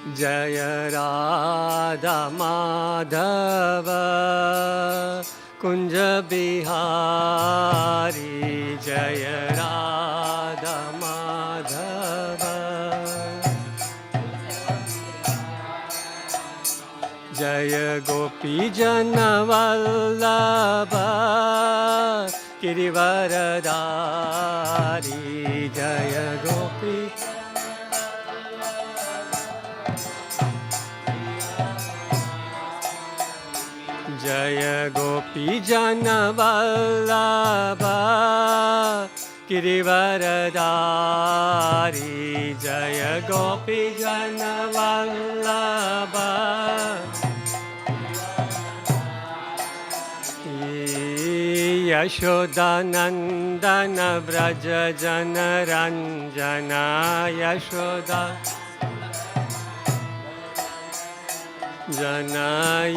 जय राधा माधव कुंज बिहारी जय राधा माधव जय गोपी जन वल्लभ गिरिवरधारी जय गोपी जय गोपी जन वल्लभ गिरिवरधारी जय गोपी जन वल्लभ यशोदानंदन व्रज जन रंजना यशोदा जन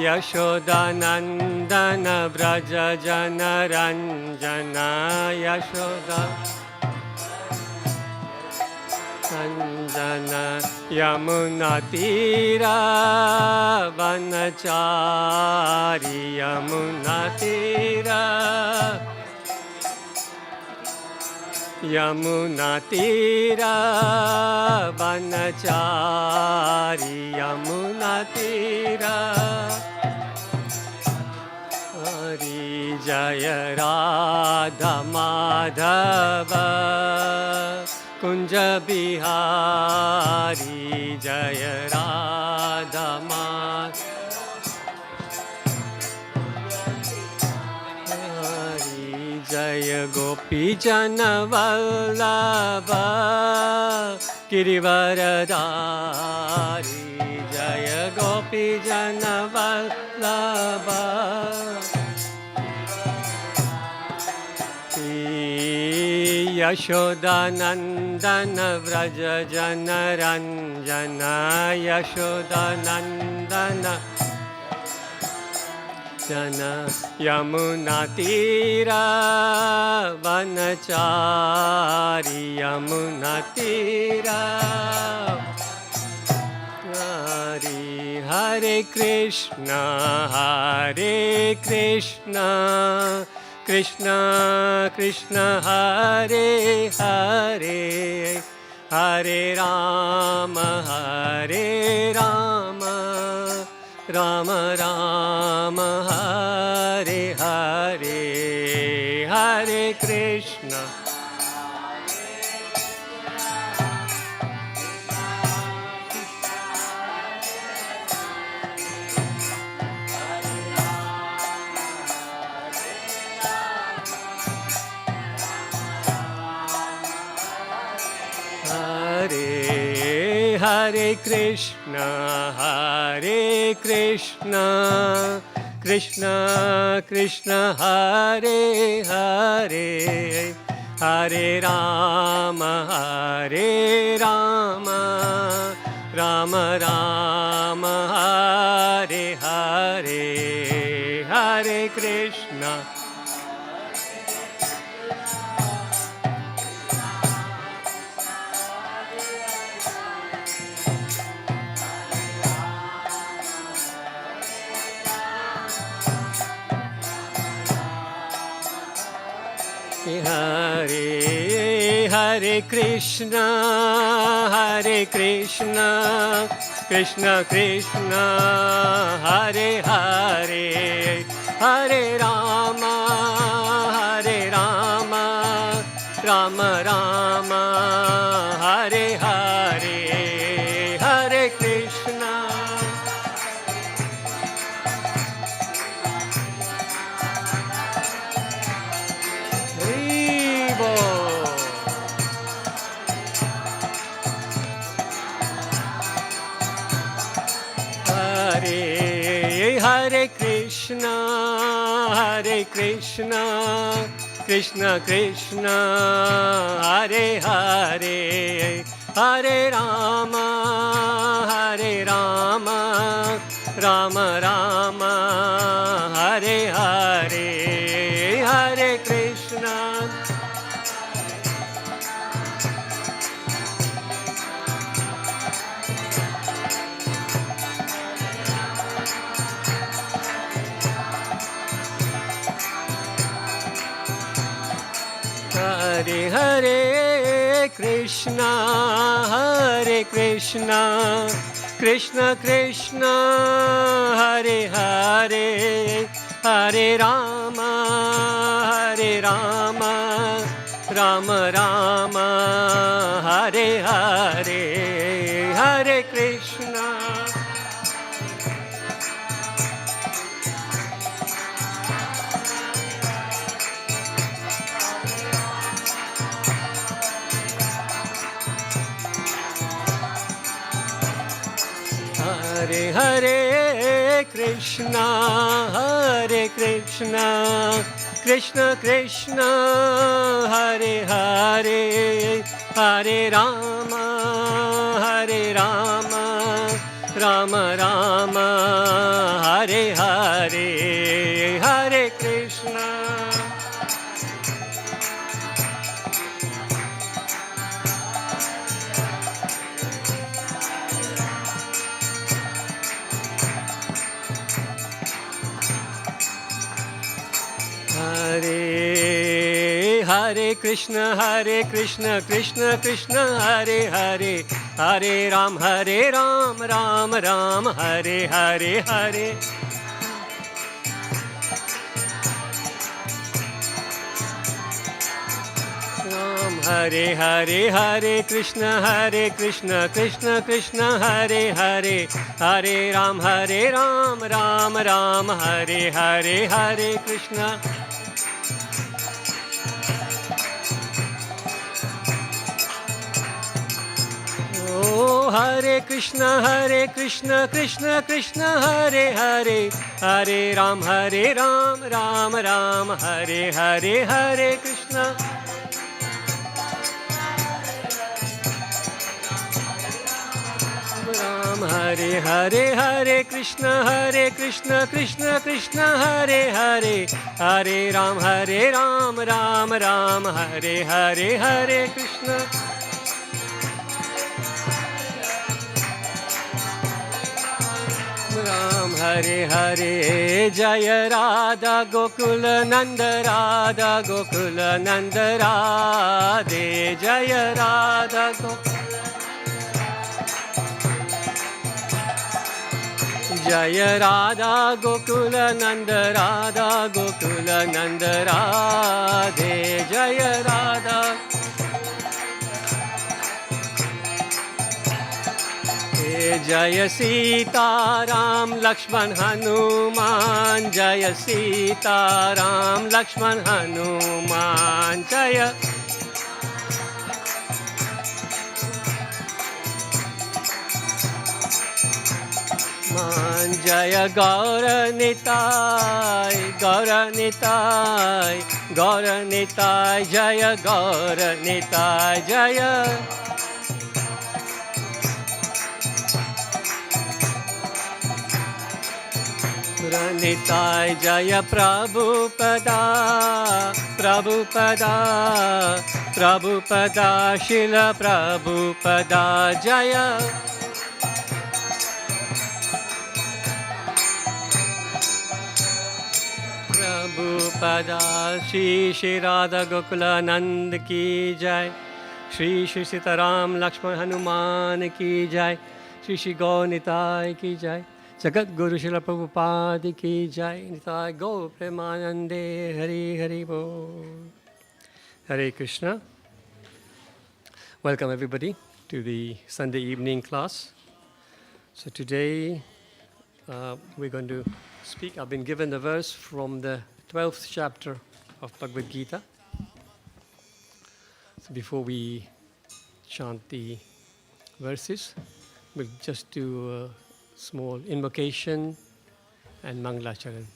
यशोदानंदन व्रज जन रंजना यशोदा नंदन यमुना तीरा वनचारी यमुना तीरा यमुना तीरा वनचारी यमुना तीरा हरि जय राधा माधव कुंज बिहारी जय राधा माधव जय गोपी जन वल्लभ गिरिवरधारी जय गोपी जन वल्लभ यशोदानंदन व्रज जन रंजना यशोदानंदन जन यमुना तीरा वनचारी यमुना तीरा हरि हरे कृष्ण कृष्ण कृष्ण हरे हरे हरे राम राम राम हरे हरे हरे कृष्ण हरे कृष्ण कृष्ण कृष्ण हरे हरे हरे राम राम राम हरे हरे हरे कृष्ण हरे हरे कृष्ण कृष्ण कृष्ण हरे हरे हरे राम राम राम हरे हरे हरे कृष्ण हरे Krishna Krishna Krishna Hare Hare Hare Ram Ram Ram Hare Hare Hare Krishna Hare Hare Krishna, Hare Krishna, Krishna Krishna, Hare Hare, Hare Rama, Hare Rama, Rama Rama, Hare Hare, Hare Krishna. Hare Hare Krishna, Hare Krishna, Krishna Krishna, Hare Hare, Hare Rama, Hare Rama, Rama Rama, Hare Hare, Hare Krishna. Hare Krishna, Krishna Krishna, Hare Hare, Hare Ram, Ram Ram, Hare Hare, Hare. Ram Hare Hare, Hare Krishna, Krishna Krishna, Hare Hare, Hare Ram, Ram Ram, Hare Hare, Hare Krishna. Oh, Hare Krishna, Krishna Krishna, Hare Hare, Hare Ram, Ram Ram, Hare Hare, Hare Krishna. Ram Hare Hare, Hare Krishna Krishna, Hare Hare, Hare Ram, Ram Ram, Hare Hare, Hare Krishna. Ram Hare Hare, Jaya Radha Gokula Nanda, Radha Gokula Nanda Radhe, Jaya Radha Gokula. Jaya Radha Gokula Nanda, Radha Gokula Nanda Radhe, Jaya Radha. Jaya Sita Ram Lakshman Hanuman, Jaya Sita Ram Lakshman Hanuman, Jaya. Jaya Gaura Nitai, Gaura Nitai, Gaura Nitai, Jaya Gaura Nitai, Jaya. Nitai Jaya Prabhupada, Prabhupada, Prabhupada, Shila Prabhupada, Jaya. Prabhupada, Shri Radha Gokula Nand ki jai, Shri Sitaram Lakshman Hanuman ki jai, Shri Gaur Nitai ki jai. Jagat Guru Srila Prabhupada ki jai, Nitai Gaur Premanande, Hari Hari Bol. Hare Krishna. Welcome everybody to the Sunday evening class. So today we're going to speak. I've been given the verse from the 12th chapter of Bhagavad Gita. So before we chant the verses, we'll just do a small invocation and Mangalacharan.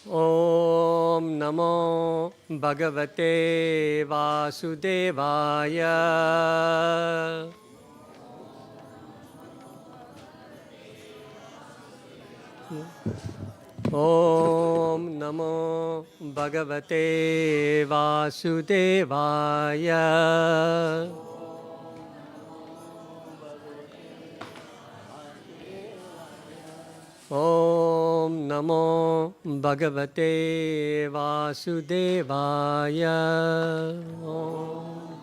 Om Namo Bhagavate Vasudevaya. Om Namo Bhagavate Vasudevaya. Om Namo Bhagavate Vasudevaya. Om.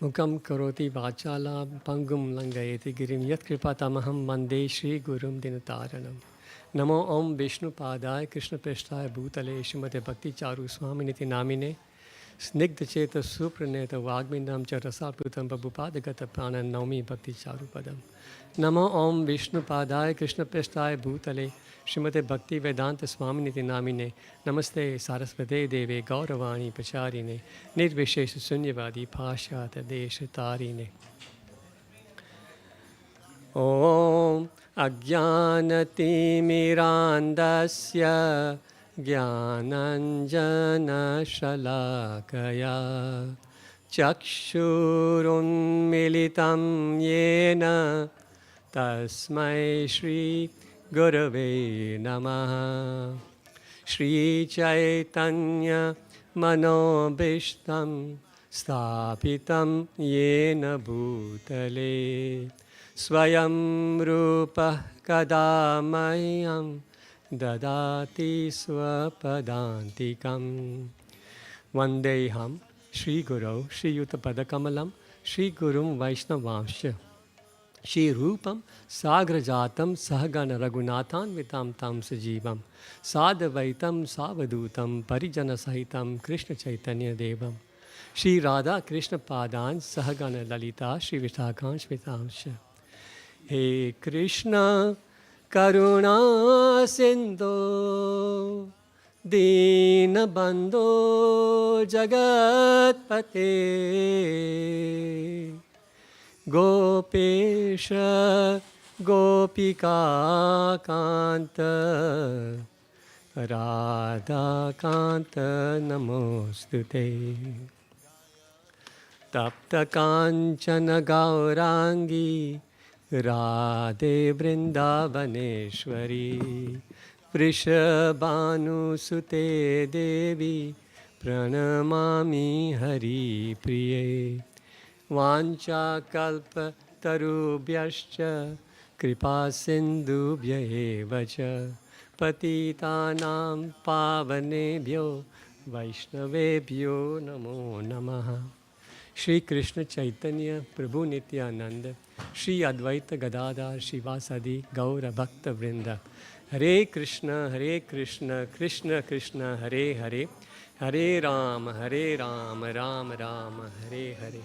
Mukam karoti vachala pangum langayati girim yat kripatamaham mande Shri Gurum Dinataranam. Namo Om Vishnu Padaya Krishna Prestaya Bhutale Shrimate Bhakti Charu Swaminiti Namine Snigdha Cheta Supraneta Vagminam Charasarputam Prabhupadagata Pranan Naumi Bhakti Charu Padam. Namo Om Vishnu Padaya Krishna Prestaya Bhutale Shrimate Bhakti Vedanta Swaminiti Namine Namaste Sarasvate Deve Gauravani Pacharine Nirvishesha Sunyavadi Pashata Deshatarine. Om Ajnanatimirandasya Jnananjana Shalakaya Chakshurunmilitam Yena Tasmai Shri Gurave Namaha. Shri Chaitanya Manobishtam Stapitam Yena Bhutale Swayam Rupa Kadamayam Dadati Swapadantikam. Vandeham Shri Guru Shri Yutapadakamalam Shri Gurum Vaishnavamsha Shri Rupam Sagrajatam Sahagana Raghunathan Vitam Tam Sajivam Sadavaitam Savadutam Parijana Sahitam Krishna Chaitanya Devam Shri Radha Krishna Padan Sahagana Lalita Shri Vishakhan Shvitamsha. He Krishna Karuna Sindhu Dina Bandhu Jagatpate Gopesha Gopika Kanta Radha Kanta Namostute Tapta Kanchana Gaurangi Radhe Vrindavaneshwari Vrishabhanu Sute Devi Pranamami Hari Priye Vancha Kalpa Tarubhyascha Kripa Sindhubhya Evacha Patitanam Pavanebhyo Vaishnavebhyo Namo Namaha. Shri Krishna Chaitanya Prabhu Nityananda Shri Advaita Gadadhar Shivasadi Gaura Bhakta Vrinda. Hare Krishna Krishna Krishna Hare Hare Hare Rama Rama Rama Hare Hare.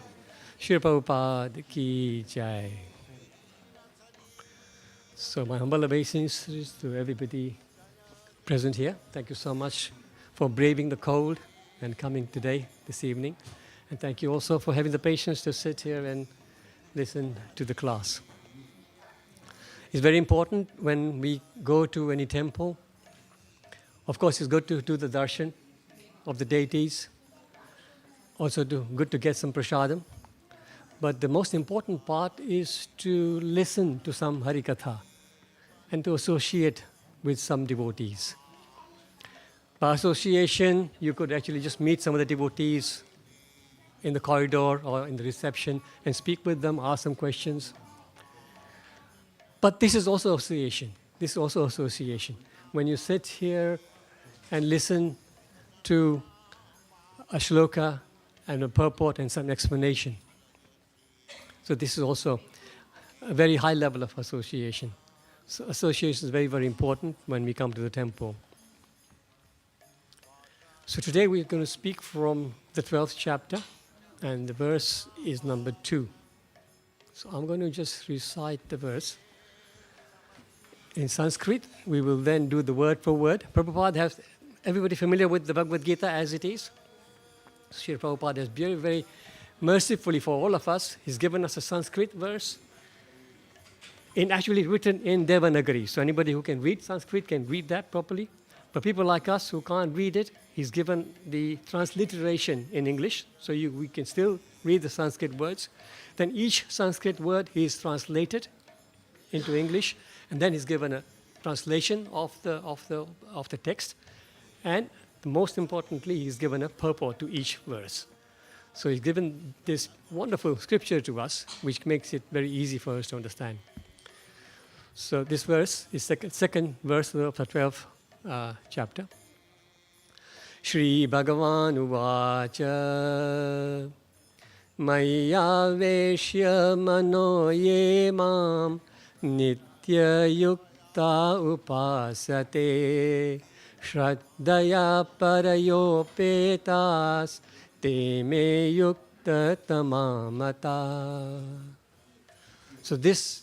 Shri Prabhupada Ki Jai. So my humble obeisances to everybody present here. Thank you so much for braving the cold and coming today, this evening. And thank you also for having the patience to sit here and listen to the class. It's very important when we go to any temple. Of course, it's good to do the darshan of the deities. Also good to get some prasadam. But the most important part is to listen to some harikatha and to associate with some devotees. By association, you could actually just meet some of the devotees in the corridor or in the reception and speak with them, ask them questions. But this is also association. This is also association. When you sit here and listen to a shloka and a purport and some explanation. So this is also a very high level of association. So association is very, very important when we come to the temple. So today we're going to speak from the 12th chapter. And the verse is number 2. So I'm going to just recite the verse in Sanskrit. We will then do the word for word. Prabhupada has, everybody familiar with the Bhagavad Gita as it is? Srila Prabhupada has very, very mercifully for all of us, he's given us a Sanskrit verse actually written in Devanagari. So anybody who can read Sanskrit can read that properly. But people like us who can't read it, he's given the transliteration in English, so we can still read the Sanskrit words. Then each Sanskrit word is translated into English, and then he's given a translation of the text. And most importantly, he's given a purport to each verse. So he's given this wonderful scripture to us, which makes it very easy for us to understand. So this verse is second verse of the 12th chapter. Shri Bhagavan uvacha Maya Veshya Mano Ye Mam Nitya Yukta Upasate Shraddaya Parayopetas Te Me Yukta Tamamata. So this,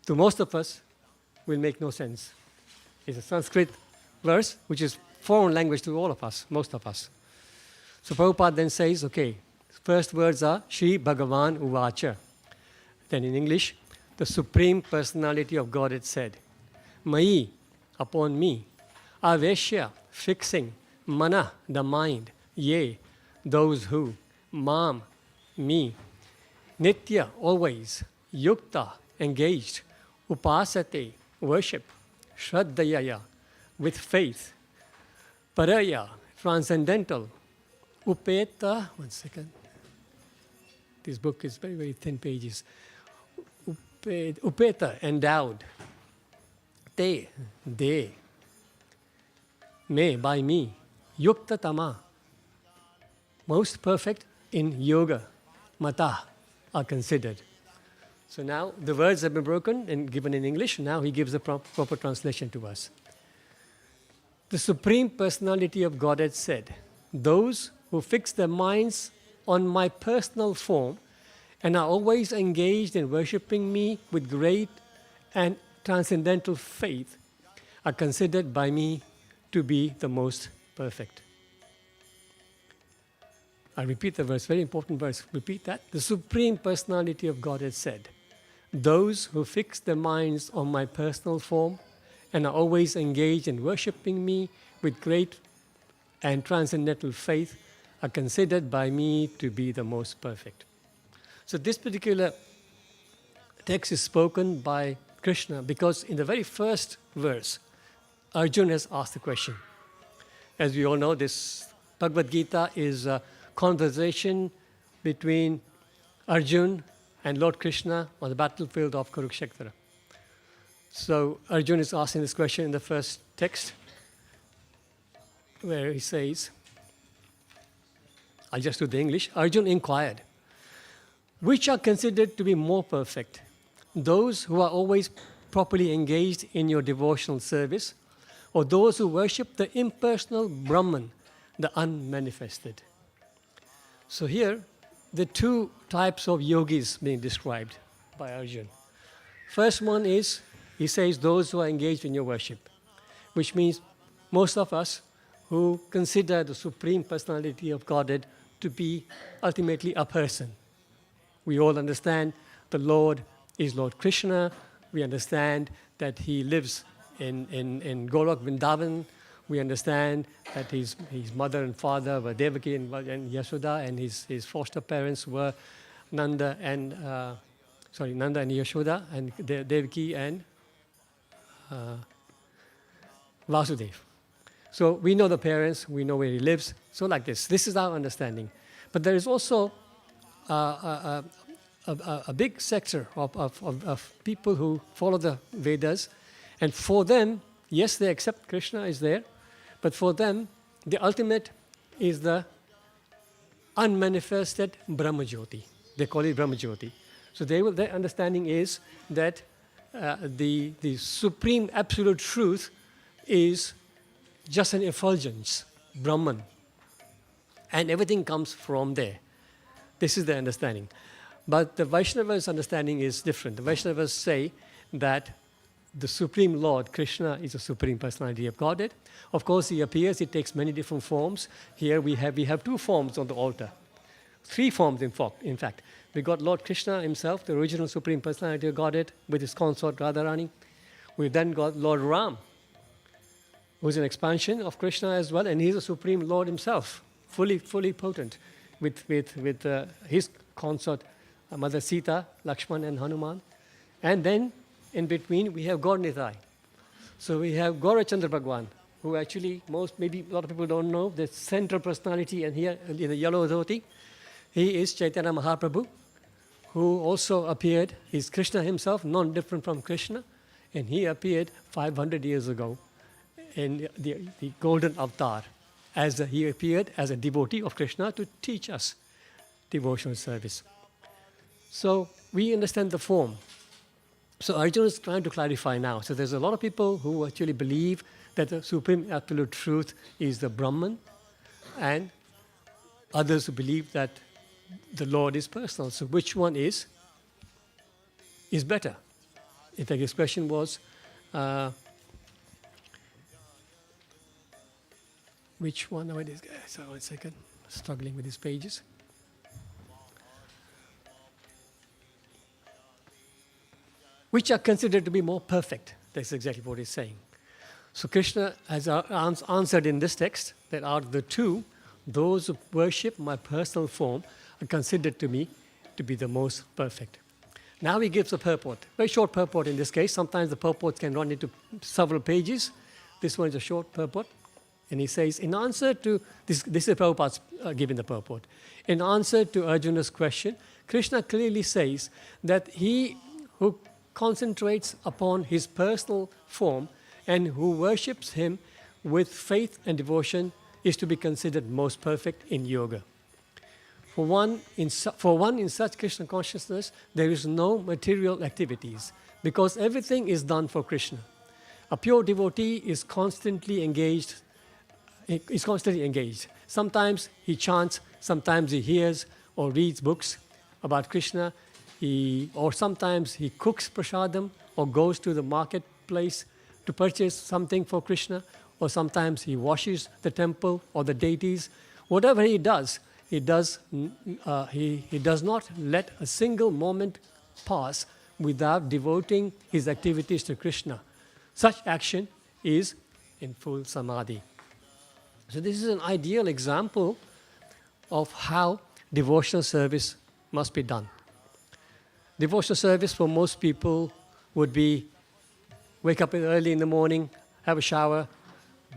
to most of us, will make no sense. It's a Sanskrit verse, which is foreign language to all of us, most of us. So Prabhupada then says, okay, first words are Shri Bhagavan Uvacha. Then in English, the Supreme Personality of Godhead said, Mai, upon me, Aveshya, fixing, Mana, the mind, Ye, those who, Mam, me, Nitya, always, Yukta, engaged, Upasate, worship, Shraddhaya, with faith, Paraya, transcendental, Upeta, one second. This book is very, very thin pages. Upeta, endowed. Te, they. Me, by me. Yukta tama, most perfect in yoga. Mata, are considered. So now the words have been broken and given in English. Now he gives the proper translation to us. The Supreme Personality of Godhead said, those who fix their minds on my personal form and are always engaged in worshipping me with great and transcendental faith are considered by me to be the most perfect. I repeat the verse, very important verse. Repeat that. The Supreme Personality of Godhead said, those who fix their minds on my personal form and are always engaged in worshipping me with great and transcendental faith are considered by me to be the most perfect. So this particular text is spoken by Krishna because in the very first verse, Arjuna has asked the question. As we all know, this Bhagavad Gita is a conversation between Arjuna and Lord Krishna on the battlefield of Kurukshetra. So Arjuna is asking this question in the first text, where he says, I'll just do the English. Arjuna inquired, which are considered to be more perfect? Those who are always properly engaged in your devotional service, or those who worship the impersonal Brahman, the unmanifested? So here, the two types of yogis being described by Arjuna. First one is, he says, those who are engaged in your worship, which means most of us who consider the Supreme Personality of Godhead to be ultimately a person. We all understand the Lord is Lord Krishna. We understand that he lives in Golok Vrindavan. We understand that his mother and father were Devaki and Yashoda, and his foster parents were Nanda and Yashoda, and Devaki and Vasudev. So we know the parents, we know where he lives. So like this. This is our understanding. But there is also a big sector of people who follow the Vedas, and for them, yes, they accept Krishna is there, but for them, the ultimate is the unmanifested Brahmajyoti. They call it Brahmajyoti. So their understanding is that the supreme absolute truth is just an effulgence, Brahman. And everything comes from there. This is their understanding. But the Vaishnava's understanding is different. The Vaishnavas say that the Supreme Lord, Krishna, is the Supreme Personality of Godhead. Of course, he appears, he takes many different forms. Here we have two forms on the altar. Three forms, in fact. We got Lord Krishna himself, the original Supreme Personality of Godhead, with his consort Radharani. We then got Lord Ram, who is an expansion of Krishna as well, and he's the Supreme Lord himself, fully potent, with his consort, Mother Sita, Lakshman, and Hanuman. And then, in between, we have Gaur Nitai. So we have Gaurachandra Bhagwan, who actually maybe a lot of people don't know, the central personality, and here in the yellow dhoti. He is Chaitanya Mahaprabhu, who also appeared. He's Krishna himself, non-different from Krishna, and he appeared 500 years ago in the golden avatar. He appeared as a devotee of Krishna to teach us devotional service. So we understand the form. So Arjuna is trying to clarify now. So there's a lot of people who actually believe that the supreme absolute truth is the Brahman, and others who believe that the Lord is personal. So which one is better? In fact, his question was, which one? Oh, it is. So 1 second, struggling with these pages. Which are considered to be more perfect. That's exactly what he's saying. So Krishna has answered in this text that out of the two, those who worship my personal form are considered to me to be the most perfect. Now he gives a purport, very short purport in this case. Sometimes the purports can run into several pages. This one is a short purport. And he says, in answer to, this is Prabhupada's giving the purport. In answer to Arjuna's question, Krishna clearly says that he who concentrates upon his personal form and who worships him with faith and devotion is to be considered most perfect in yoga. For one in such Krishna consciousness, there is no material activities because everything is done for Krishna. A pure devotee is constantly engaged. Sometimes he chants, sometimes he hears or reads books about Krishna, or sometimes he cooks prasadam or goes to the marketplace to purchase something for Krishna, or sometimes he washes the temple or the deities. Whatever he does not let a single moment pass without devoting his activities to Krishna. Such action is in full samadhi. So this is an ideal example of how devotional service must be done. Devotional service for most people would be wake up early in the morning, have a shower,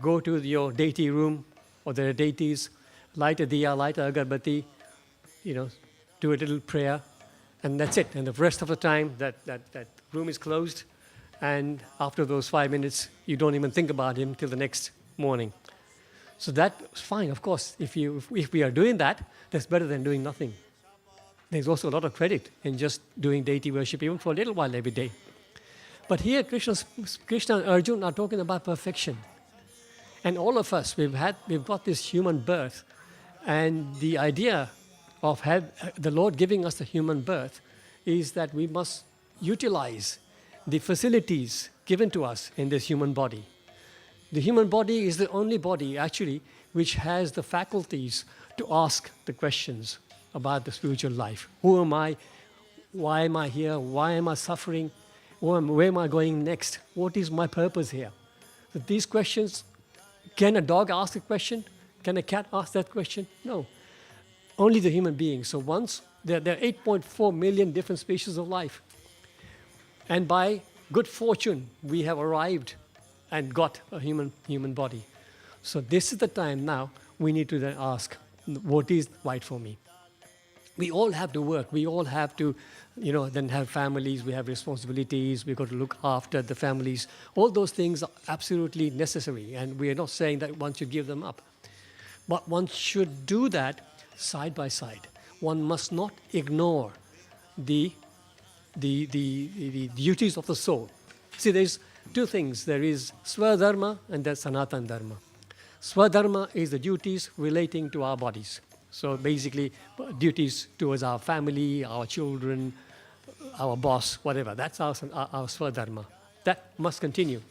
go to your deity room or their deities, light a diya, light a agarbatti, do a little prayer, and that's it. And the rest of the time, that room is closed, and after those 5 minutes, you don't even think about him till the next morning. So that's fine, of course. If we are doing that, that's better than doing nothing. There's also a lot of credit in just doing deity worship, even for a little while every day. But here, Krishna and Arjuna are talking about perfection. And all of us, we've got this human birth. And the idea of the Lord giving us the human birth is that we must utilize the facilities given to us in this human body. The human body is the only body, actually, which has the faculties to ask the questions about the spiritual life. Who am I? Why am I here? Why am I suffering? Where am I going next? What is my purpose here? So these questions, can a dog ask a question? Can a cat ask that question? No. Only the human being. So once, there are 8.4 million different species of life. And by good fortune, we have arrived and got a human body. So this is the time now we need to then ask, what is right for me? We all have to work. We all have to, then have families. We have responsibilities. We've got to look after the families. All those things are absolutely necessary. And we are not saying that one should give them up. But one should do that side by side. One must not ignore the duties of the soul. See, there's two things. There is Swadharma and there's Sanatana Dharma. Swadharma is the duties relating to our bodies. So basically, duties towards our family, our children, our boss, whatever. That's our Swadharma. That must continue.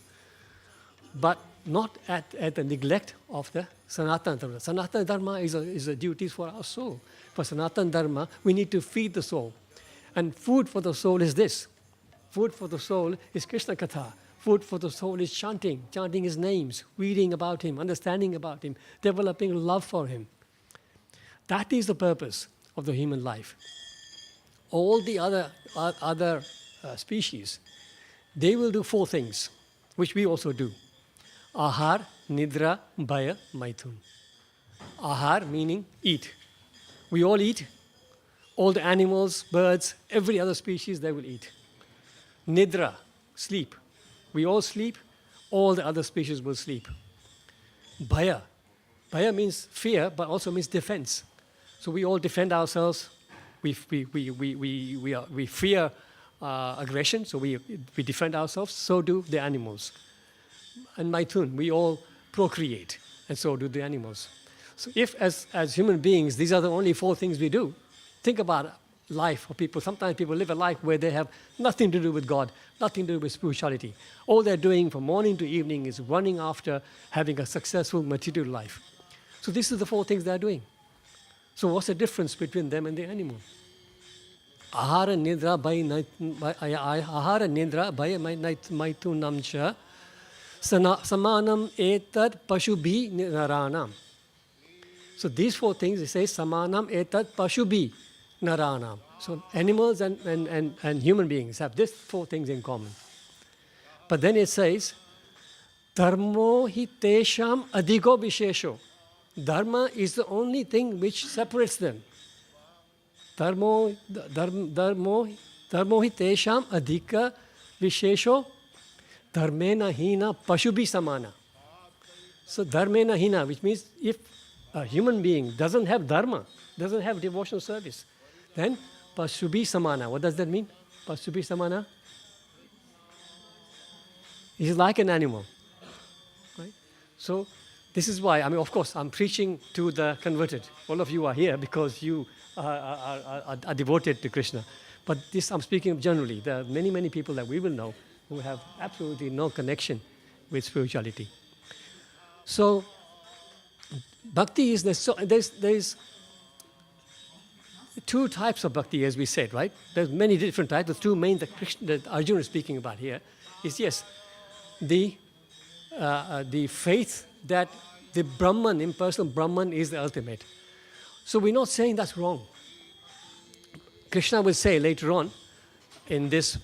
But not at the neglect of the Sanatana Dharma. Sanatana Dharma is a duty for our soul. For Sanatana Dharma, we need to feed the soul. And food for the soul is this. Food for the soul is Krishna Katha. Food for the soul is chanting his names, reading about him, understanding about him, developing love for him. That is the purpose of the human life. All the other species, they will do four things, which we also do. Ahar, Nidra, Bhaya, Maithun. Ahar meaning eat. We all eat all the animals, birds, every other species they will eat. Nidra, sleep. We all sleep, all the other species will sleep. Bhaya. Bhaya means fear, but also means defense. So we all defend ourselves. We fear aggression, so we defend ourselves. So do the animals. And Maithun, we all procreate, and so do the animals. So if, as human beings, these are the only 4 things we do, think about life for people. Sometimes people live a life where they have nothing to do with God, nothing to do with spirituality. All they're doing from morning to evening is running after having a successful material life. So this is the 4 things they're doing. So what's the difference between them and the animal? Ahara nidra bhaya maitunam cha samanam etad pashubhi naranam. So these 4 things, it says samanam etad pashubhi naranam. So animals and human beings have these 4 things in common. But then it says dharmo hi tesham adhigo vishesho. Dharma is the only thing which separates them. Dharmo hi tesham adhika vishesho dharmena hina pashubhi samana. So dharmena hina, which means if a human being doesn't have dharma, doesn't have devotional service, then pashubhi samana. What does that mean? Pashubhi samana? He's like an animal. Right? So this is why, of course, I'm preaching to the converted. All of you are here because you are devoted to Krishna. But this, I'm speaking generally. There are many, many people that we will know who have absolutely no connection with spirituality. So, bhakti is, there's 2 types of bhakti, as we said, right? There's many different types. The 2 main that Arjuna is speaking about here is, yes, the faith that the Brahman, impersonal Brahman, is the ultimate. So we're not saying that's wrong. Krishna will say later on in this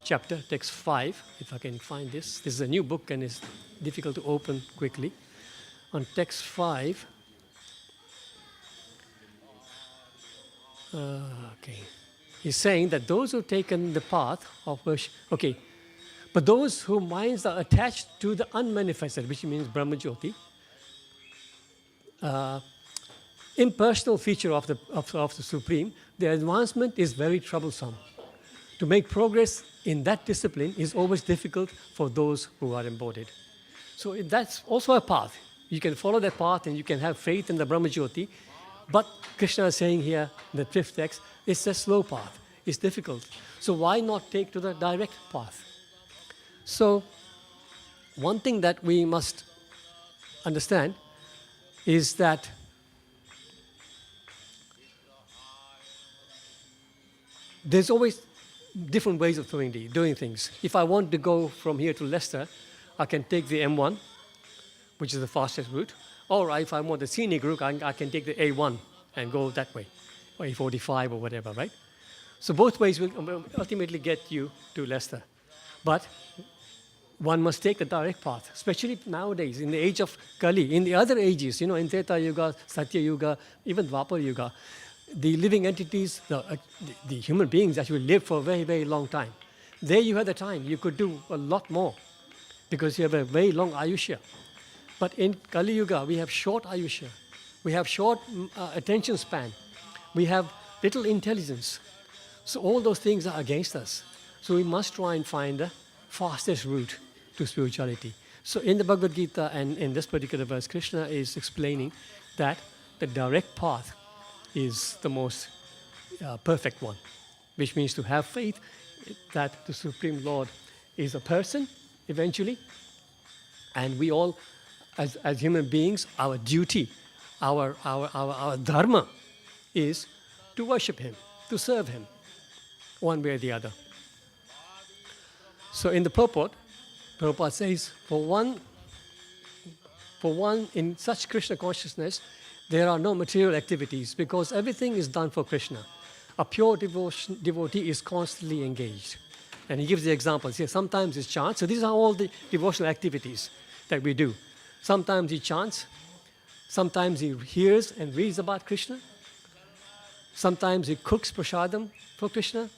chapter, text 5, if I can find this. This is a new book and it's difficult to open quickly. On text 5, okay, he's saying that those who've taken the path of worship, okay, but those whose minds are attached to the unmanifested, which means Brahma Jyoti, impersonal feature of the Supreme, the advancement is very troublesome. To make progress in that discipline is always difficult for those who are embodied. So that's also a path. You can follow that path and you can have faith in the Brahma Jyoti. But Krishna is saying here, in the 5th text, it's a slow path. It's difficult. So why not take to the direct path? So one thing that we must understand is that there's always different ways of doing things. If I want to go from here to Leicester, I can take the M1, which is the fastest route. Or if I want the scenic route, I can take the A1 and go that way, or A45 or whatever, right? So both ways will ultimately get you to Leicester. But one must take the direct path, especially nowadays, in the age of Kali. In the other ages, in Treta Yuga, Satya Yuga, even Dwapar Yuga, the living entities, the human beings actually live for a very, very long time. There you had the time. You could do a lot more because you have a very long Ayushya. But in Kali Yuga, we have short Ayushya. We have short attention span. We have little intelligence. So all those things are against us. So we must try and find the fastest route to spirituality. So in the Bhagavad Gita and in this particular verse, Krishna is explaining that the direct path is the most perfect one, which means to have faith that the Supreme Lord is a person eventually, and we all, as human beings, our duty, our dharma is to worship Him, to serve Him, one way or the other. So in the purport, Prabhupada says, for one in such Krishna consciousness, there are no material activities because everything is done for Krishna. A pure devotee is constantly engaged. And he gives the examples here. Sometimes it's chant. So these are all the devotional activities that we do. Sometimes he chants. Sometimes he hears and reads about Krishna. Sometimes he cooks prasadam for Krishna.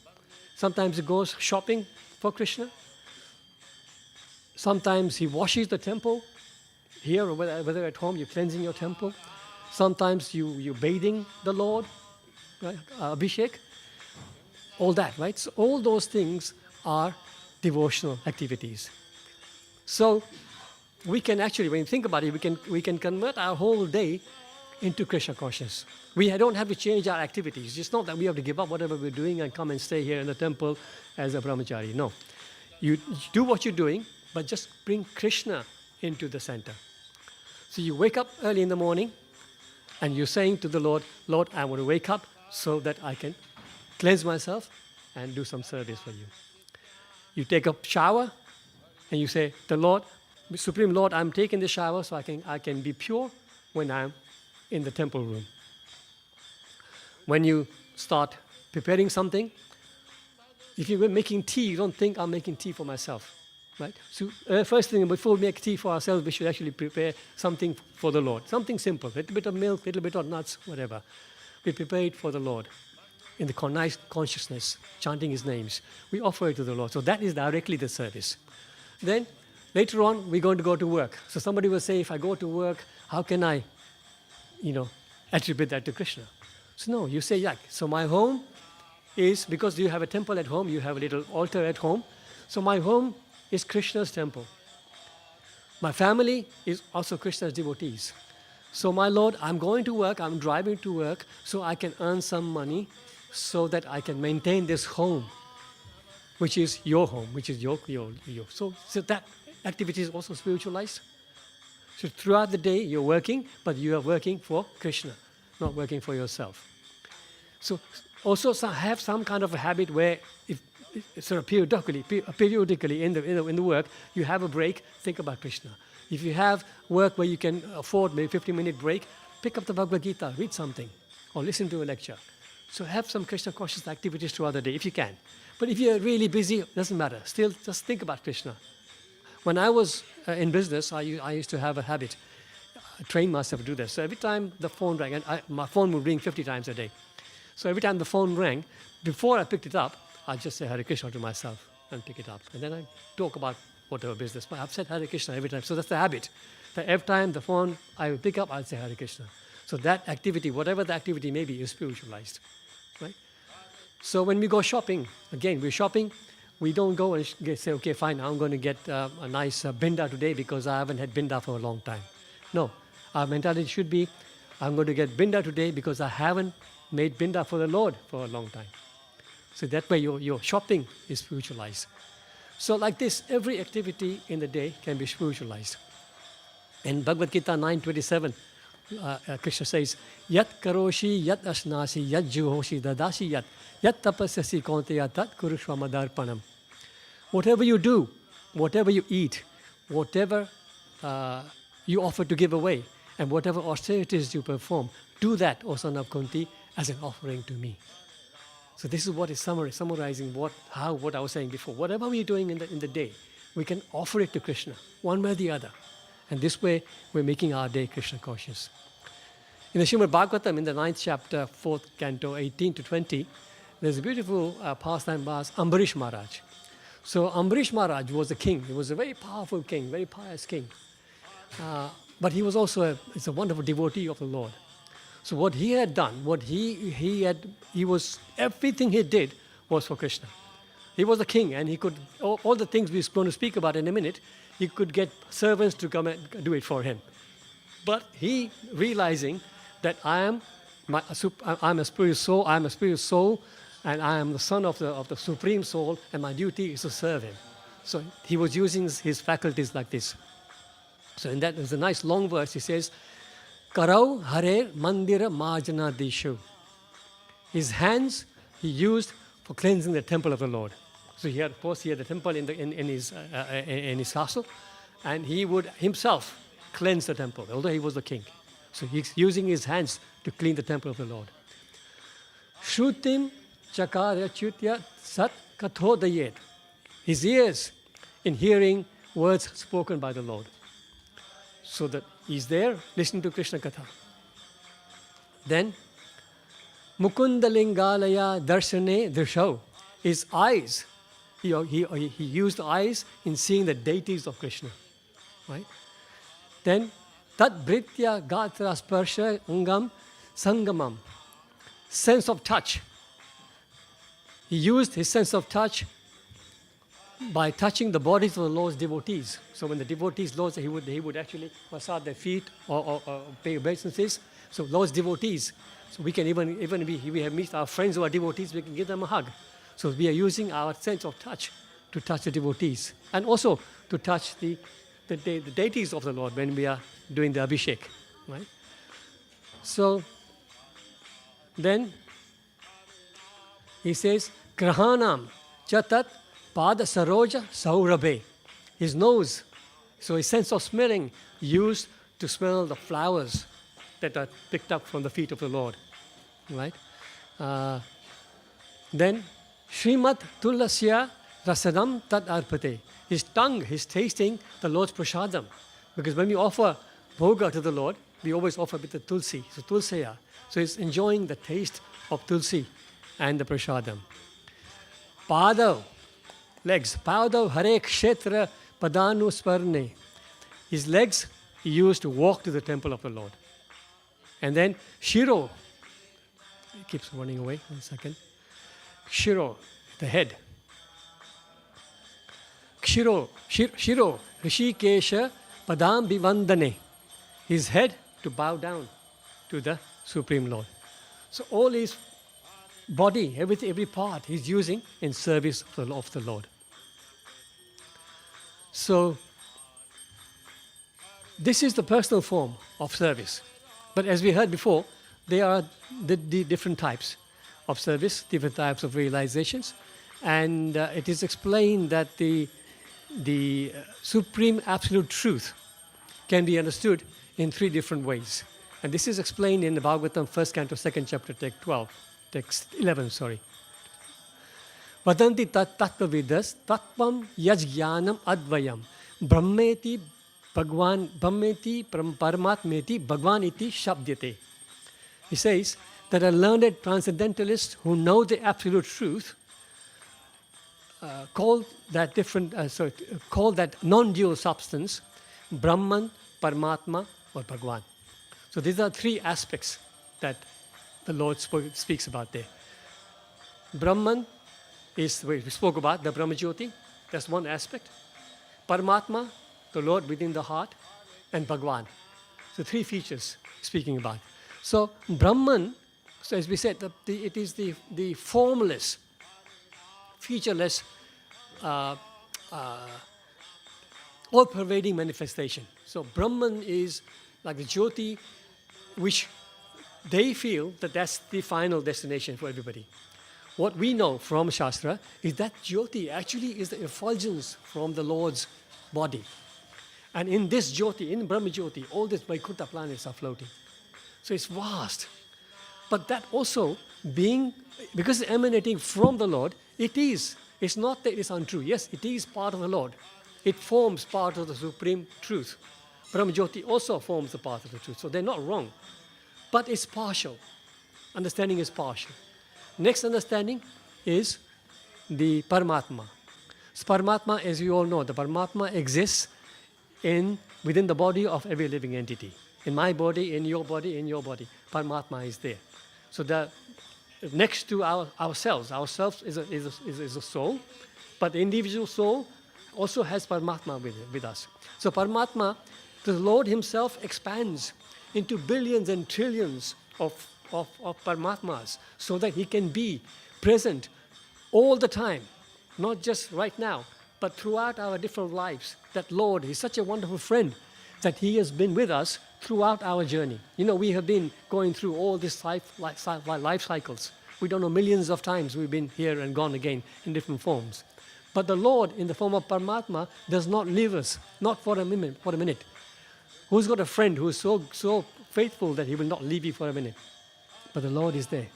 Sometimes he goes shopping for Krishna. Sometimes he washes the temple here or whether at home, you're cleansing your temple. Sometimes you're bathing the Lord, right? Abhishek, all that, right? So all those things are devotional activities. So we can actually, when you think about it, we can convert our whole day into Krishna consciousness. We don't have to change our activities. It's not that we have to give up whatever we're doing and come and stay here in the temple as a brahmachari. No. You do what you're doing, but just bring Krishna into the center. So you wake up early in the morning and you're saying to the Lord, Lord, I want to wake up so that I can cleanse myself and do some service for you. You take a shower and you say, the Lord, Supreme Lord, I'm taking the shower so I can be pure when I'm in the temple room. When you start preparing something, if you're making tea, you don't think I'm making tea for myself. Right? So first thing, before we make tea for ourselves, we should actually prepare something for the Lord. Something simple, a little bit of milk, a little bit of nuts, whatever. We prepare it for the Lord in the nice consciousness, chanting His names. We offer it to the Lord. So that is directly the service. Then later on, we're going to go to work. So somebody will say, if I go to work, how can I, attribute that to Krishna? So no, you say, yeah. So my home is, because you have a temple at home, you have a little altar at home. So my home is Krishna's temple. My family is also Krishna's devotees. So my Lord, I'm going to work, I'm driving to work so I can earn some money so that I can maintain this home, which is your home, which is your. So that activity is also spiritualized. So throughout the day you're working, but you are working for Krishna, not working for yourself. So also have some kind of a habit where if sort of periodically in the work, you have a break, think about Krishna. If you have work where you can afford maybe 15-minute break, pick up the Bhagavad Gita, read something, or listen to a lecture. So have some Krishna conscious activities throughout the day if you can. But if you're really busy, it doesn't matter. Still, just think about Krishna. When I was in business, I used to have a habit. I trained myself to do this. So every time the phone rang, and my phone would ring 50 times a day. So every time the phone rang, before I picked it up, I just say Hare Krishna to myself and pick it up. And then I talk about whatever business. But I've said Hare Krishna every time. So that's the habit. That every time the phone I will pick up, I'll say Hare Krishna. So that activity, whatever the activity may be, is spiritualized. Right? So when we go shopping, again, we're shopping, we don't go and say, okay, fine, I'm going to get a nice binda today because I haven't had binda for a long time. No. Our mentality should be, I'm going to get binda today because I haven't made binda for the Lord for a long time. So that way your shopping is spiritualized. So like this, every activity in the day can be spiritualized. In Bhagavad Gita 9:27, Krishna says, Yat karoshi, yat asnasi, yat juhoshi, dadashi yat tapasyasi kaunteya tat kurushva madarpanam. Whatever you do, whatever you eat, whatever you offer to give away, and whatever austerities you perform, do that, O son of Kunti, as an offering to me. So this is what is summarizing what I was saying before. Whatever we're doing in the day, we can offer it to Krishna, one way or the other. And this way, we're making our day Krishna conscious. In the Srimad Bhagavatam, in the 9th chapter, 4th canto, 18 to 20, there's a beautiful pastime by Ambarish Maharaj. So Ambarish Maharaj was a king. He was a very powerful king, very pious king. But he was also a wonderful devotee of the Lord. So what he had done, everything he did was for Krishna. He was a king, and he could, all the things we're going to speak about in a minute, he could get servants to come and do it for him. But he, realizing that I'm a spiritual soul, and I am the son of the Supreme Soul, and my duty is to serve him. So he was using his faculties like this. So in that, there's a nice long verse. He says, Karau Hare Mandira Majana Dishu. His hands he used for cleansing the temple of the Lord. So he had the temple in his castle, and he would himself cleanse the temple, although he was the king. So he's using his hands to clean the temple of the Lord. Shrutim Chakara Chutya Sat Kathodayet. His ears in hearing words spoken by the Lord. So that he's there listening to Krishna Katha. Then Mukundalingalaya darshane drishau. His eyes, he used eyes in seeing the deities of Krishna. Right? Then, tat britya gatra sparsha ungam sangamam. Sense of touch. He used his sense of touch by touching the bodies of the Lord's devotees. So when the devotees, Lord, he would actually massage their feet or pay obeisances. So Lord's devotees. So we can even if we have met our friends who are devotees, we can give them a hug. So we are using our sense of touch to touch the devotees, and also to touch the deities of the Lord when we are doing the abhishek. Right? So then he says, Grahanam chatat pada saroja saurabe. His nose, so his sense of smelling, used to smell the flowers that are picked up from the feet of the Lord. Right? Then, Srimat Tulasya Rasadam Tat Arpate. His tongue, his tasting the Lord's prasadam. Because when we offer bhoga to the Lord, we always offer with the tulsi, so tulsaya. So he's enjoying the taste of tulsi and the prasadam. Padav, legs. Padav Hare Kshetra Padanu Sparne. His legs he used to walk to the temple of the Lord. And then Shiro. He keeps running away. 1 second. Shiro, the head. Shiro, Rishikesha Padam Bivandane. His head to bow down to the Supreme Lord. So all his body, every part he's using in service of the Lord. So this is the personal form of service. But as we heard before, there are the different types of service, different types of realizations. And it is explained that the supreme absolute truth can be understood in 3 different ways. And this is explained in the Bhagavatam, 1st canto, 2nd chapter, text 11, sorry. Vadanti tat tattvavidas tattvam yajnanam advayam brahmeti paramatmeti bhagwan iti shabdyate. He says that a learned transcendentalists who know the absolute truth call that non-dual substance Brahman, Paramatma, or Bhagavan. So these are 3 aspects that the Lord speaks about there. Brahman is, we spoke about, the Brahmajyoti. That's one aspect. Paramatma, the Lord within the heart, and Bhagavan. So 3 features speaking about. So Brahman, so as we said, it is the formless, featureless, all-pervading manifestation. So Brahman is like the Jyoti, which they feel that that's the final destination for everybody. What we know from Shastra is that Jyoti actually is the effulgence from the Lord's body. And in this Jyoti, in Brahma Jyoti, all these Vaikuntha planets are floating. So it's vast. But that also being, because it's emanating from the Lord, it's not that it's untrue. Yes, it is part of the Lord. It forms part of the supreme truth. Brahma Jyoti also forms the part of the truth. So they're not wrong. But it's partial. Understanding is partial. Next understanding is the Paramatma. So Paramatma, as you all know, the Paramatma exists within the body of every living entity. In my body, in your body, Paramatma is there. So that next to ourselves is a soul, but the individual soul also has Paramatma with us. So Paramatma, the Lord himself expands into billions and trillions of Paramatmas so that he can be present all the time, not just right now, but throughout our different lives. That Lord is such a wonderful friend that he has been with us throughout our journey. You know, we have been going through all these life cycles. We don't know, millions of times we've been here and gone again in different forms. But the Lord, in the form of Paramatma, does not leave us, not for a minute. Who's got a friend who is so faithful that he will not leave you for a minute? But the Lord is there.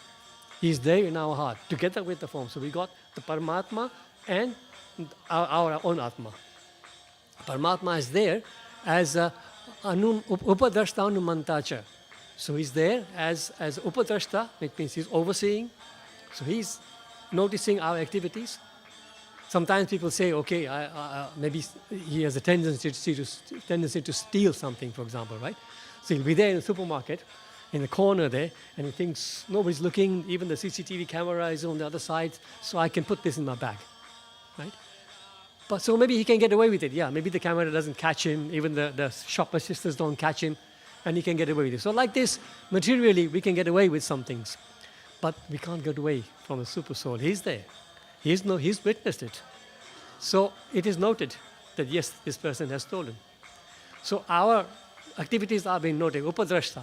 He's there in our heart, together with the form. So we got the Paramatma and our own Atma. Paramatma is there as upadarshtanumantacha. So he's there as Upadrashta, which means he's overseeing. So he's noticing our activities. Sometimes people say, okay, maybe he has a tendency to steal something, for example, right? So he'll be there in the supermarket, in the corner there, and he thinks nobody's looking, even the CCTV camera is on the other side, so I can put this in my bag, right? But so maybe he can get away with it. Yeah, maybe the camera doesn't catch him, even the shop assistants don't catch him, and he can get away with it. So like this, materially, we can get away with some things, but we can't get away from the super soul. He's there. He's witnessed it. So it is noted that yes, this person has stolen. So our activities are being noted, Upadrashta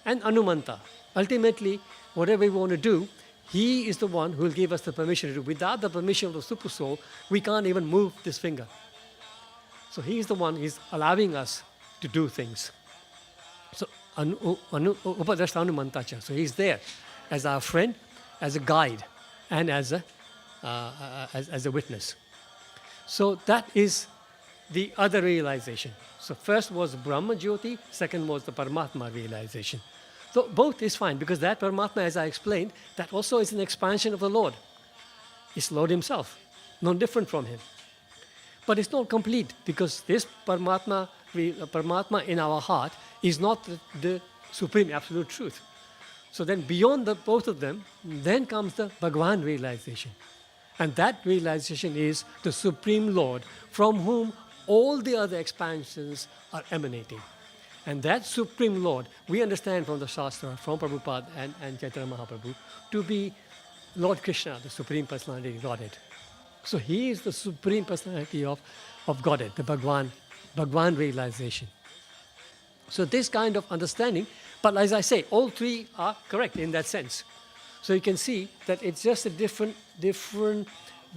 and Anumanta. Ultimately, whatever we want to do, he is the one who will give us the permission to do. Without the permission of the super soul, we can't even move this finger. So he is the one who is allowing us to do things. So Upadrashta Anumantacha. So he's there as our friend, as a guide, and as a witness. So that is the other realization. So first was Brahma Jyoti, second was the Paramatma realization. So both is fine, because that Paramatma, as I explained, that also is an expansion of the Lord. It's Lord himself, no different from him. But it's not complete, because this Paramatma in our heart is not the supreme absolute truth. So then beyond both of them, then comes the Bhagavan realization. And that realization is the Supreme Lord, from whom all the other expansions are emanating. And that Supreme Lord, we understand from the Shastra, from Prabhupada and Chaitanya Mahaprabhu, to be Lord Krishna, the Supreme Personality of Godhead. So he is the Supreme Personality of Godhead, the Bhagavan realization. So this kind of understanding, but as I say, all three are correct in that sense. So you can see that it's just a different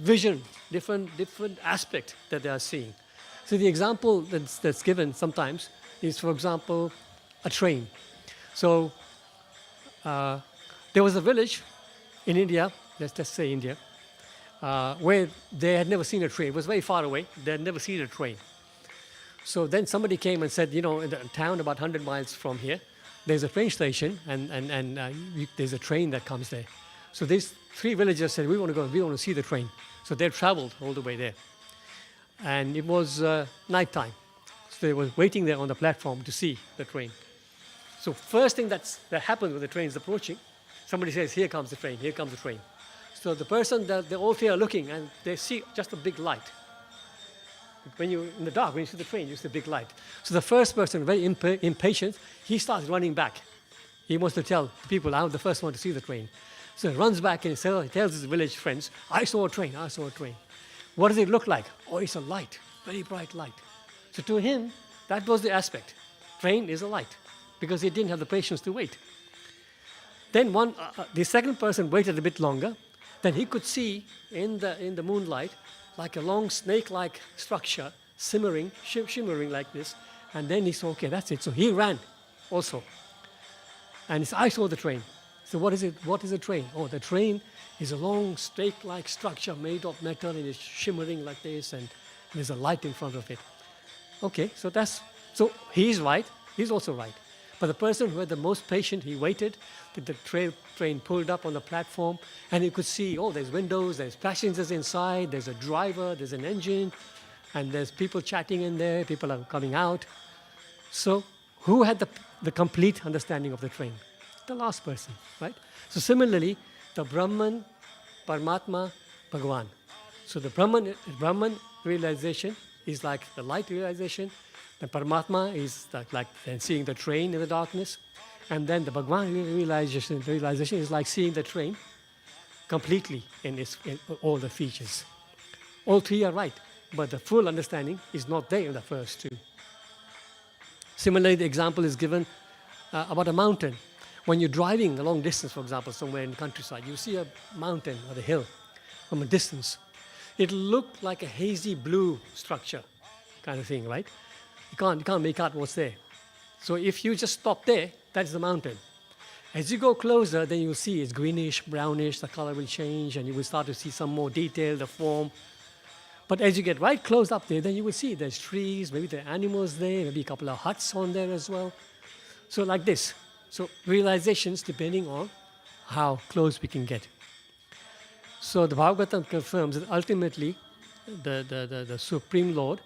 vision, different aspect that they are seeing. So the example that's given sometimes is, for example, a train. So there was a village in India, let's just say India, where they had never seen a train. It was very far away. They had never seen a train. So then somebody came and said, in the town about 100 miles from here, there's a train station, and there's a train that comes there. So these three villagers said, we want to see the train. So they traveled all the way there. And it was nighttime. So they were waiting there on the platform to see the train. So first thing that happens when the train is approaching, somebody says, here comes the train, here comes the train. So the person, they all three are looking, and they see just a big light. When you're in the dark, when you see the train, you see a big light. So the first person, very impatient, he starts running back. He wants to tell people, I'm the first one to see the train. So he runs back and he tells his village friends, I saw a train, I saw a train. What does it look like? Oh, it's a light, very bright light. So to him, that was the aspect. Train is a light, because he didn't have the patience to wait. Then the second person waited a bit longer. Then he could see in the moonlight like a long snake-like structure shimmering like this. And then he saw, okay, that's it. So he ran also. And he said, I saw the train. So what is it? What is a train? Oh, the train is a long snake-like structure made of metal, and it's shimmering like this, and there's a light in front of it. Okay, so he's right. He's also right. But the person who had the most patience, he waited till the train pulled up on the platform, and he could see, oh, there's windows, there's passengers inside, there's a driver, there's an engine, and there's people chatting in there, people are coming out. So who had the complete understanding of the train? The last person, right? So similarly, the Brahman, Paramatma, Bhagavan. So the Brahman realization is like the light realization. The Paramatma is like seeing the train in the darkness. And then the Bhagavan realization is like seeing the train completely in all the features. All three are right, but the full understanding is not there in the first two. Similarly, the example is given about a mountain. When you're driving a long distance, for example, somewhere in the countryside, you see a mountain or a hill from a distance. It'll look like a hazy blue structure kind of thing, right? You can't make out what's there. So if you just stop there, that's the mountain. As you go closer, then you'll see it's greenish, brownish, the color will change, and you will start to see some more detail, the form. But as you get right close up there, then you will see there's trees, maybe there are animals there, maybe a couple of huts on there as well. So like this. So realizations depending on how close we can get. So the Bhagavatam confirms that ultimately the Supreme Lord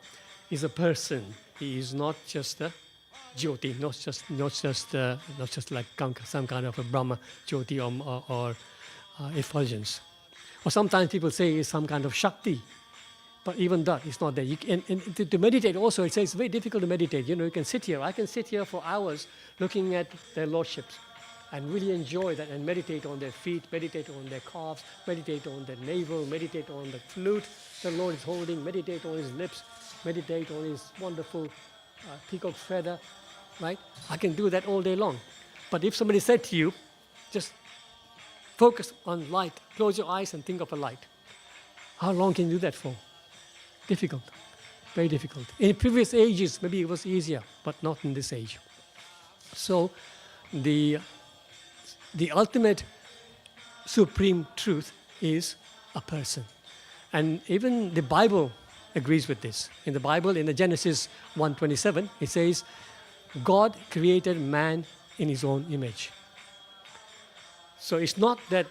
is a person. He is not just a Jyoti, not just like some kind of a Brahma Jyoti or effulgence. Or sometimes people say it's some kind of Shakti, but even that is not there. And to meditate also, it says it's very difficult to meditate. You can sit here. I can sit here for hours looking at their lordships and really enjoy that and meditate on their feet, meditate on their calves, meditate on their navel, meditate on the flute the Lord is holding, meditate on his lips, meditate on his wonderful peacock feather, right? I can do that all day long. But if somebody said to you, just focus on light, close your eyes and think of a light. How long can you do that for? Difficult, very difficult. In previous ages, maybe it was easier, but not in this age. So the ultimate supreme truth is a person. And even the Bible agrees with this. In the Bible, in the Genesis 1:27, it says, God created man in his own image. So it's not that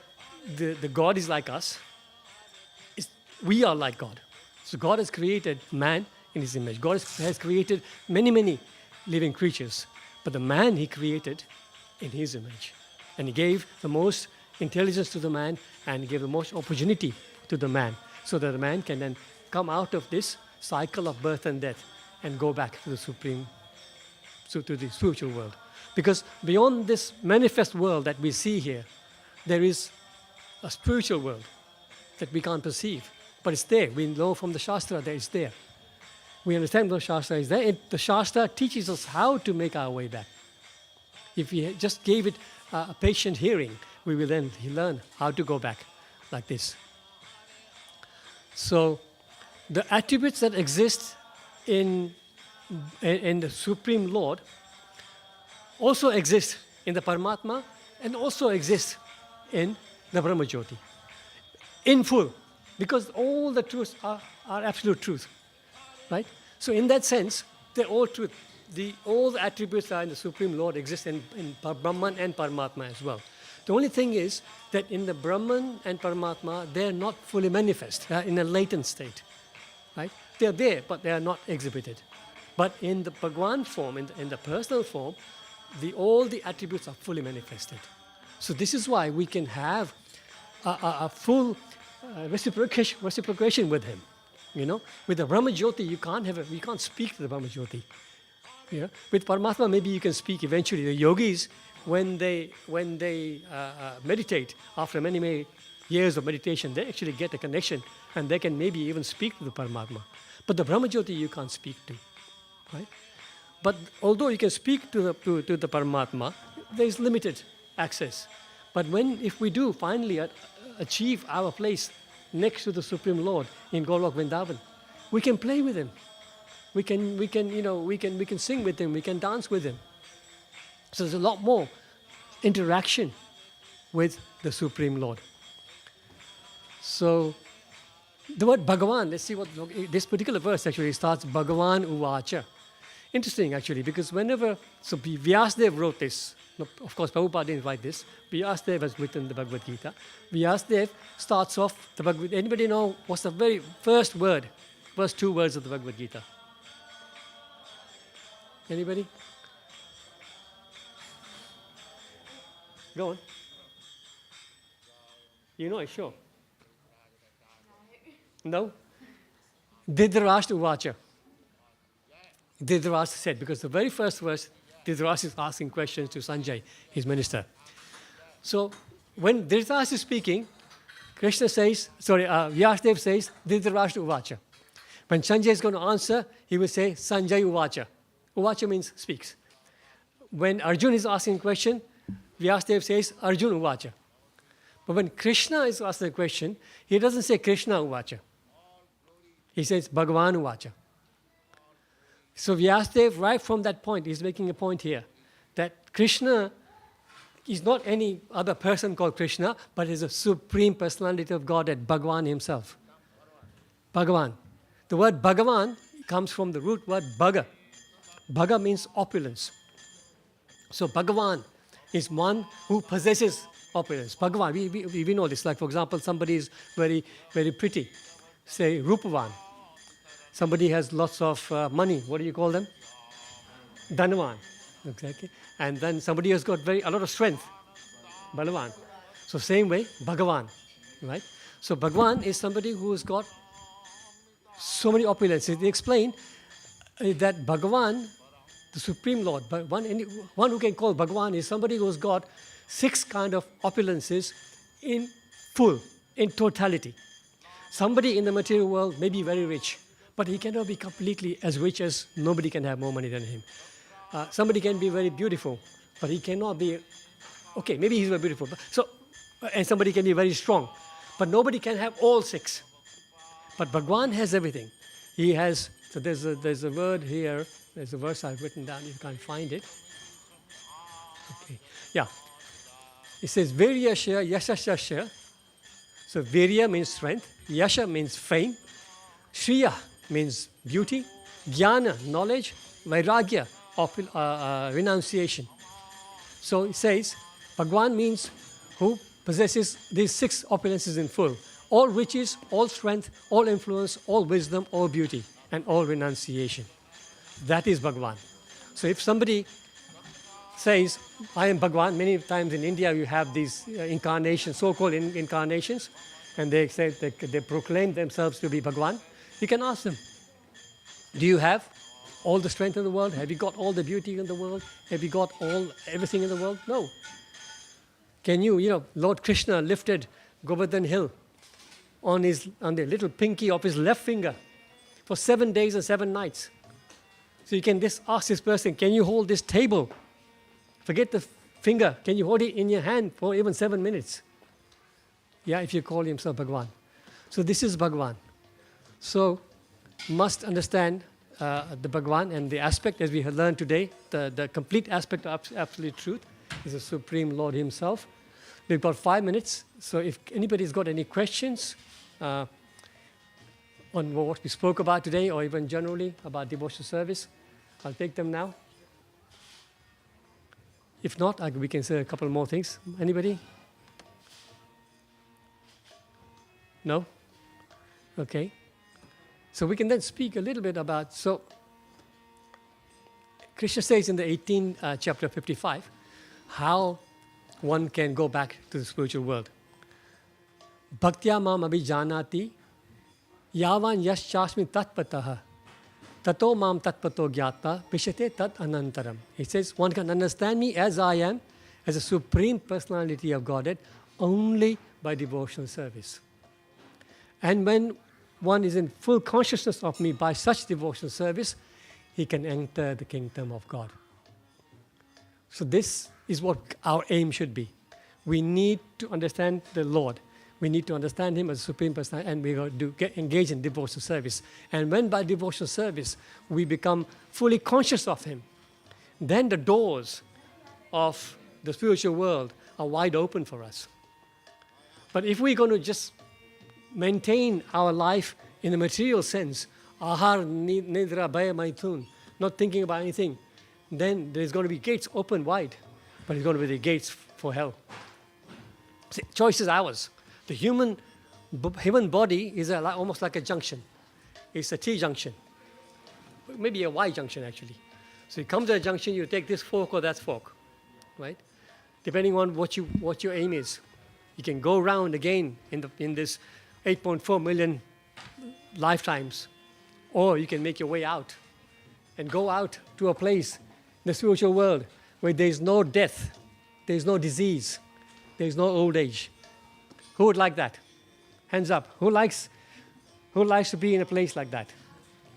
the God is like us. We are like God. So God has created man in his image. God has created many, many living creatures. But the man he created in his image. And he gave the most intelligence to the man and he gave the most opportunity to the man so that the man can then come out of this cycle of birth and death and go back to the to the spiritual world. Because beyond this manifest world that we see here, there is a spiritual world that we can't perceive. But it's there. We know from the Shastra that it's there. We understand the Shastra is there. The Shastra teaches us how to make our way back. If we just gave it a patient hearing, we will then learn how to go back like this. So the attributes that exist in the Supreme Lord also exist in the Paramatma and also exist in the Brahma Jyoti in full, because all the truths are absolute truth, right? So in that sense, they're all truth. All the attributes that are in the Supreme Lord exist in Brahman and Paramatma as well. The only thing is that in the Brahman and Paramatma, they're not fully manifest. They're in a latent state, right? They're there, but they are not exhibited. But in the Bhagavan form, in the personal form, all the attributes are fully manifested. So this is why we can have a full reciprocation with him. With the Brahma Jyoti, you can't speak to the Brahma Jyoti. With Paramatma, maybe you can speak eventually. The yogis, when they meditate, after many, many years of meditation, they actually get a connection and they can maybe even speak to the Paramatma. But the Brahma Jyoti you can't speak to, right? But although you can speak to the Paramatma, there is limited access. But if we do finally achieve our place next to the Supreme Lord in Golok Vrindavan, we can play with him. We can sing with him. We can dance with him. So there's a lot more interaction with the Supreme Lord. So the word Bhagavan, let's see what this particular verse actually starts. Bhagavan Uvacha. Interesting actually, because Vyasadeva wrote this. Of course, Prabhupada didn't write this. Vyasadeva has written the Bhagavad Gita. Vyasadeva starts off the Bhagavad Gita. Anybody know what's the very first two words of the Bhagavad Gita? Anybody? Go on. You know it, sure. No? Dhritarashtra Uvacha. Dhritarashtra said, because the very first verse, Dhritarashtra is asking questions to Sanjay, his minister. So when Dhritarashtra is speaking, Vyasadeva says, Dhritarashtra Uvacha. When Sanjay is going to answer, he will say, Sanjay Uvacha. Uvacha means speaks. When Arjuna is asking a question, Vyasadeva says, Arjuna Uvacha. But when Krishna is asking a question, he doesn't say Krishna Uvacha. He says Bhagavan Uvacha. So Vyasadeva, right from that point, is making a point here that Krishna is not any other person called Krishna, but is a supreme personality of God at Bhagavan himself. Bhagavan. The word Bhagavan comes from the root word Bhaga. Bhaga means opulence. So Bhagavan, is one who possesses opulence. Bhagavan, we know this. Like, for example, somebody is very, very pretty. Say, Rupavan. Somebody has lots of money. What do you call them? Dhanavan. Exactly. And then somebody has got a lot of strength. Balavan. So same way, Bhagavan. Right? So Bhagavan is somebody who has got so many opulences. They explain that Bhagavan, the Supreme Lord, but one who can call Bhagavan is somebody who has got 6 kind of opulences in full, in totality. Somebody in the material world may be very rich, but he cannot be completely as rich as nobody can have more money than him. Somebody can be very beautiful, but he cannot be, okay, maybe he's very beautiful. And somebody can be very strong, but nobody can have all 6. But Bhagavan has everything. He has, so there's a word here, there's a verse I've written down, you can't find it. Okay, yeah. It says, Viryasya Yashashasya. So Virya means strength, Yasha means fame, Shriya means beauty, Jnana, knowledge, Vairagya, renunciation. So it says, Bhagavan means who possesses these 6 opulences in full. All riches, all strength, all influence, all wisdom, all beauty, and all renunciation. That is Bhagavan. So if somebody says, I am Bhagavan, many times in India you have these incarnations, so-called incarnations, and they say they proclaim themselves to be Bhagavan. You can ask them, do you have all the strength in the world? Have you got all the beauty in the world? Have you got everything in the world? No. Can you, Lord Krishna lifted Govardhan Hill on the little pinky of his left finger for 7 days and 7 nights. So you can just ask this person, can you hold this table? Forget the finger. Can you hold it in your hand for even 7 minutes? Yeah, if you call himself Bhagavan. So this is Bhagavan. So must understand the Bhagavan and the aspect, as we have learned today, the complete aspect of absolute truth is the Supreme Lord himself. We've got 5 minutes, so if anybody's got any questions on what we spoke about today, or even generally about devotional service, I'll take them now. If not, we can say a couple more things. Anybody? No? Okay. So we can then speak a little bit about, so Krishna says in the 18th chapter 55, how one can go back to the spiritual world. Bhaktya mam abhijanati yavan yaschasmi tatpataha tato mam tatpato gyata vishate tat anantaram. He says one can understand me as I am, as a supreme personality of Godhead, only by devotional service. And when one is in full consciousness of me by such devotional service, he can enter the kingdom of God. So this is what our aim should be. We need to understand the Lord. We need to understand Him as a Supreme Personality, and we got to get engaged in devotional service. And when by devotional service we become fully conscious of Him, then the doors of the spiritual world are wide open for us. But if we're going to just maintain our life in the material sense, ahar nidra bhaya maithun, not thinking about anything, then there's going to be gates open wide, but it's going to be the gates for hell. See, choice is ours. The human body is almost like a junction. It's a T-junction, maybe a Y-junction actually. So you come to a junction, you take this fork or that fork, right? Depending on what your aim is. You can go around again in this 8.4 million lifetimes, or you can make your way out and go out to a place in the spiritual world where there is no death, there is no disease, there is no old age. Who would like that? Hands up. Who likes to be in a place like that?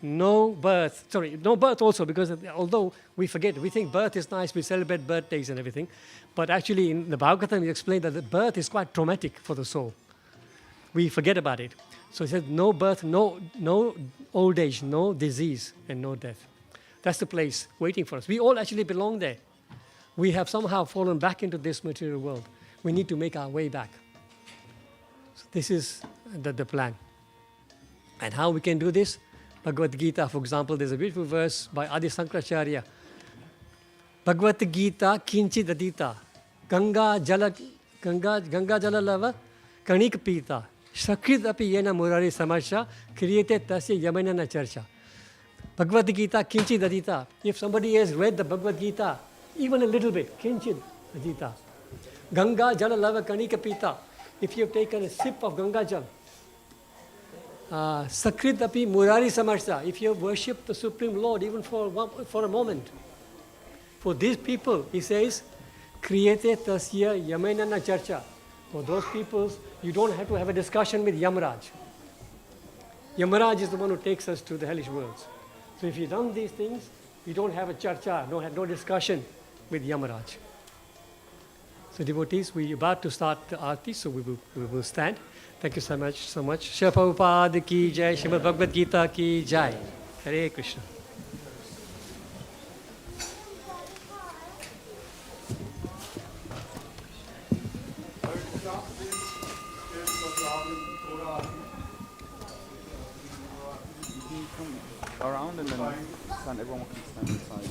No birth. Sorry, no birth also, because although we forget, we think birth is nice, we celebrate birthdays and everything, but actually in the Bhagavatam we explain that the birth is quite traumatic for the soul. We forget about it. So it says no birth, no old age, no disease, and no death. That's the place waiting for us. We all actually belong there. We have somehow fallen back into this material world. We need to make our way back. So this is the plan. And how we can do this? Bhagavad Gita, for example, there's a beautiful verse by Adi Sankaracharya. Bhagavad Gita kinchit adita Ganga Jala Lava Kanik Pita. Sakrit api yena murari samasya created tasya yamanana charcha. Bhagavad Gita Kinchid Adita. If somebody has read the Bhagavad Gita, even a little bit, Kinchid Adita. Ganga Jala Lava Kanika Pita. If you have taken a sip of Ganga Jal, Sakrit api murari samasya. If you have worshipped the Supreme Lord even for a moment. For these people, he says, Kriyate tasya yamanana charcha. For those people, you don't have to have a discussion with Yamaraj. Yamaraj is the one who takes us to the hellish worlds. So if you done these things, you don't have a charcha, no discussion with Yamaraj. So devotees, we are about to start the arti, so we will stand. Thank you so much. Srila Prabhupada ki jai, Srimad Bhagavad Gita ki jai. Hare Krishna. Around and then stand, everyone can stand inside.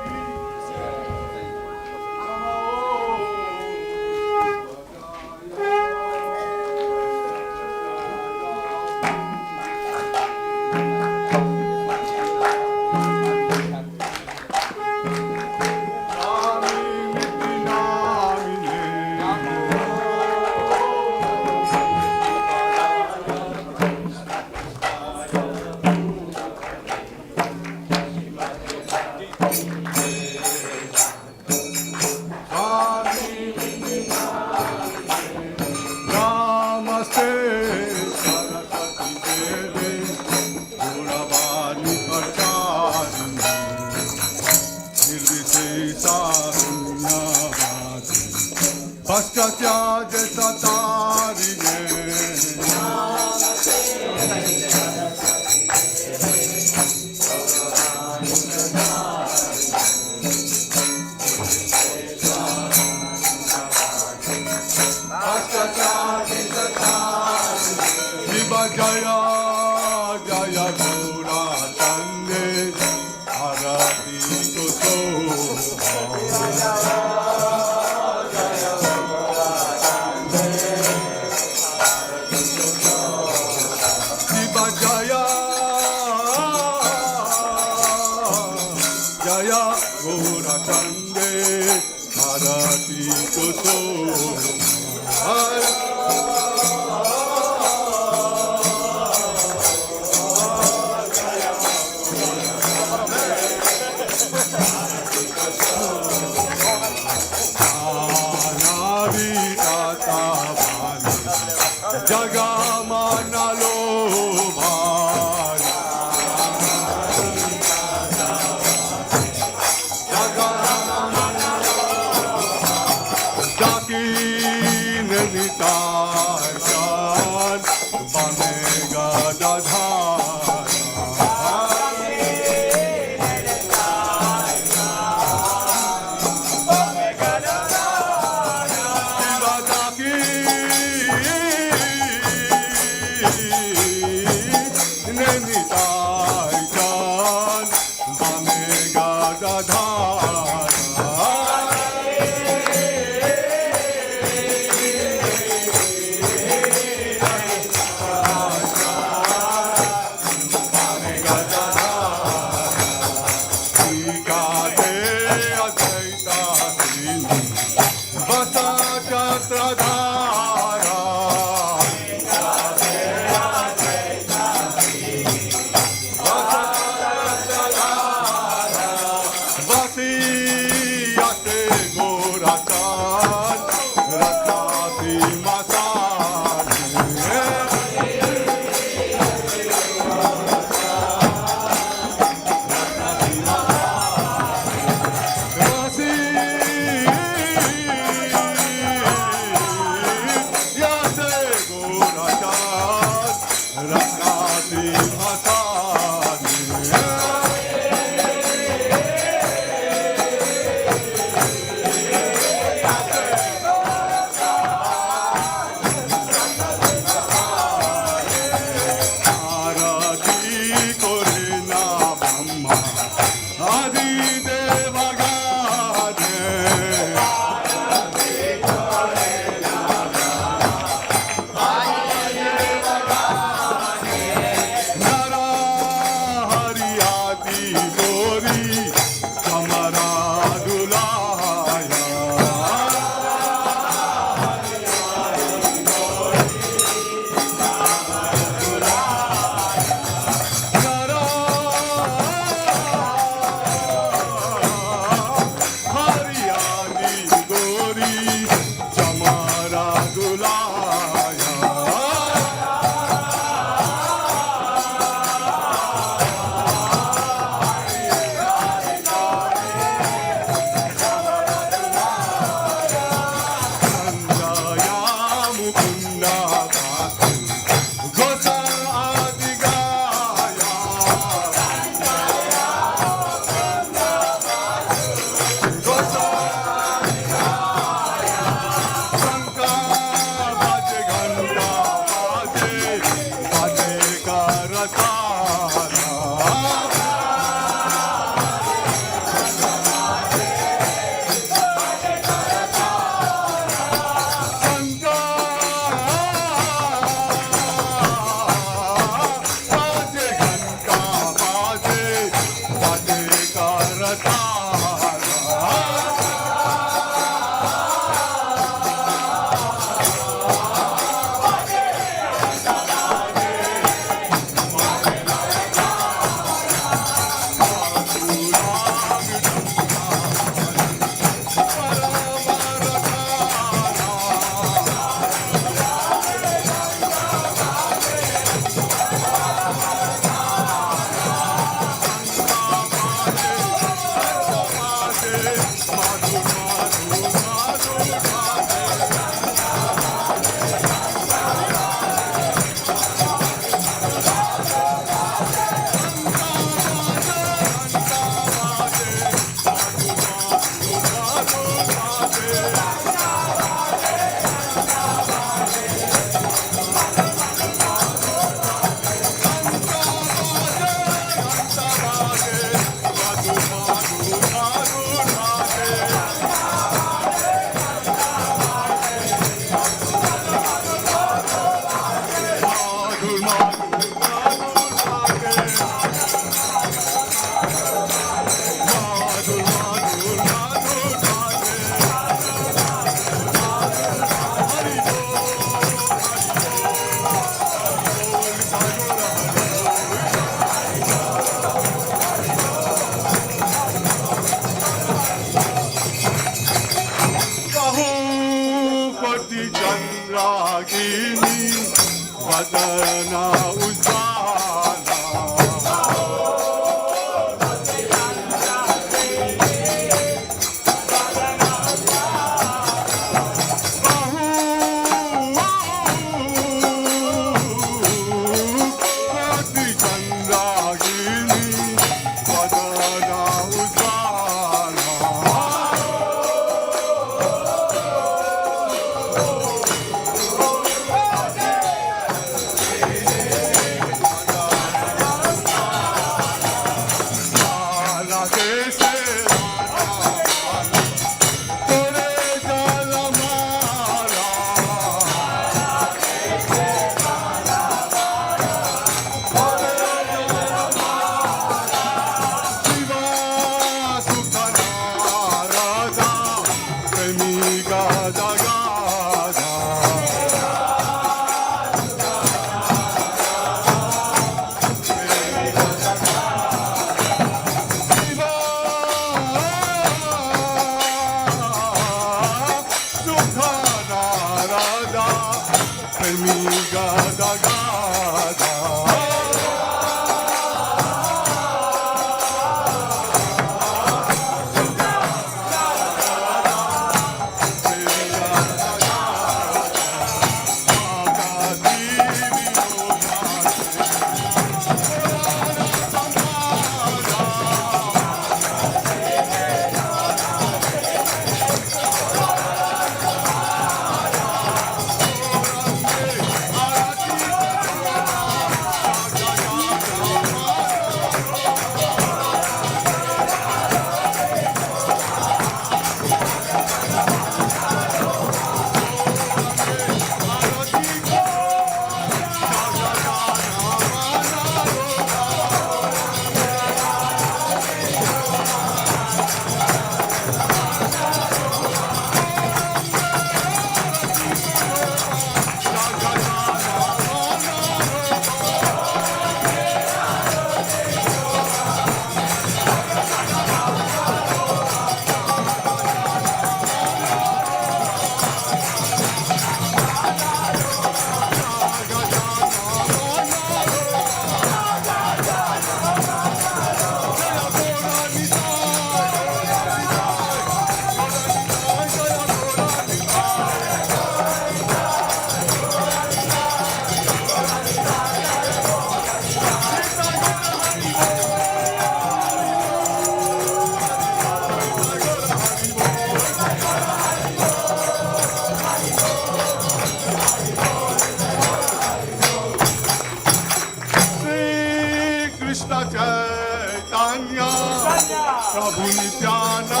Prabhu Nityananda,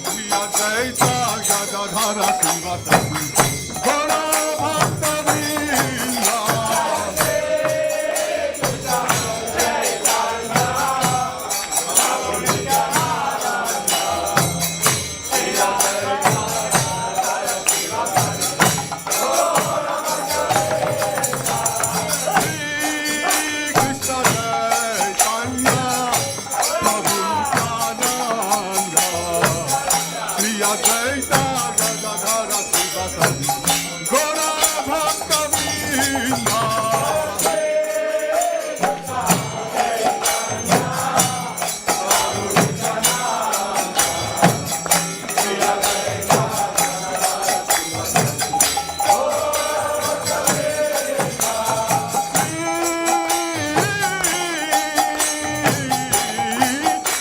Shri Advaita Gadadhara Srivasadi, Gaura Bhaktavinda.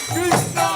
Krishna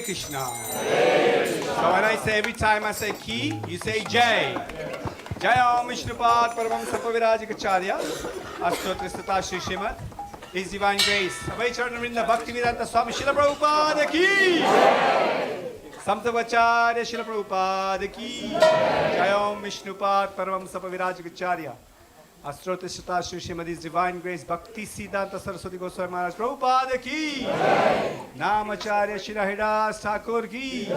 Krishna. So when I say, every time I say ki, you say Jai. Jai Om Vishnupad Paramam Sapavirajikacharya Ashtotra Stata Shri Srimad His Divine Grace Abhay Charanavrinda Bhaktivedanta Swami Srila Prabhupada ki Samtavacharya Srila Prabhupada ki Jai Om Vishnupad Paramam Sapavirajikacharya Ashtotra Stata Shri Srimad His Divine Grace Bhakti Siddhanta Saraswati Goswami Maharaj Prabhupada ki Namacharya Shri Haridas Thakur ki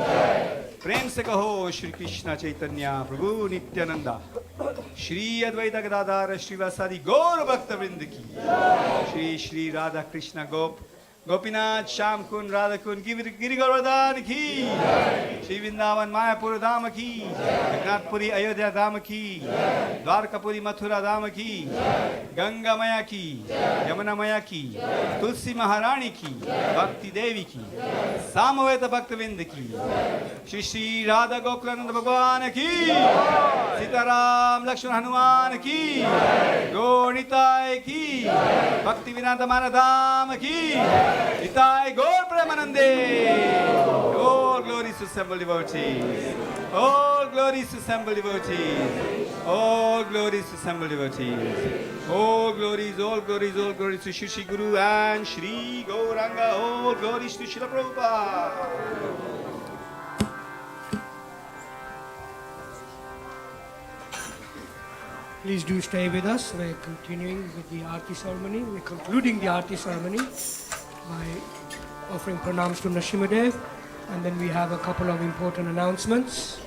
प्रेम से कहो श्री कृष्ण चैतन्य प्रभु नित्यानंदा श्री अद्वैत गदाधर श्रीवासादि गौर भक्त वृंद की श्री श्री राधा कृष्ण गोपीनाथ श्याम कुंड राधा कुंड गिरि गोवर्धन की श्री वृंदावन मायापुर धाम की जगन्नाथपुरी अयोध्या धाम की द्वारकापुरी मथुरा धाम की गंगा मैया की यमुना मैया की तुलसी महारानी की भक्ति देवी की सामवेद भक्तविंद की श्री श्री राधा गोकुलानंद भगवान की सीताराम लक्ष्मण हनुमान की गौनिताय की भक्तिवेदांत मानव धाम की Nitai Gaur Premanande. All glories to assembled devotees. All glories to assembled devotees. All glories to assembled devotees. All glories, all glories, all glories to Shri Shri Guru and Shri Gauranga. All glories to Srila Prabhupada. Please do stay with us. We're continuing with the Aarti ceremony. We're concluding the Aarti ceremony by offering pranams to Nrsimhadev, and then we have a couple of important announcements.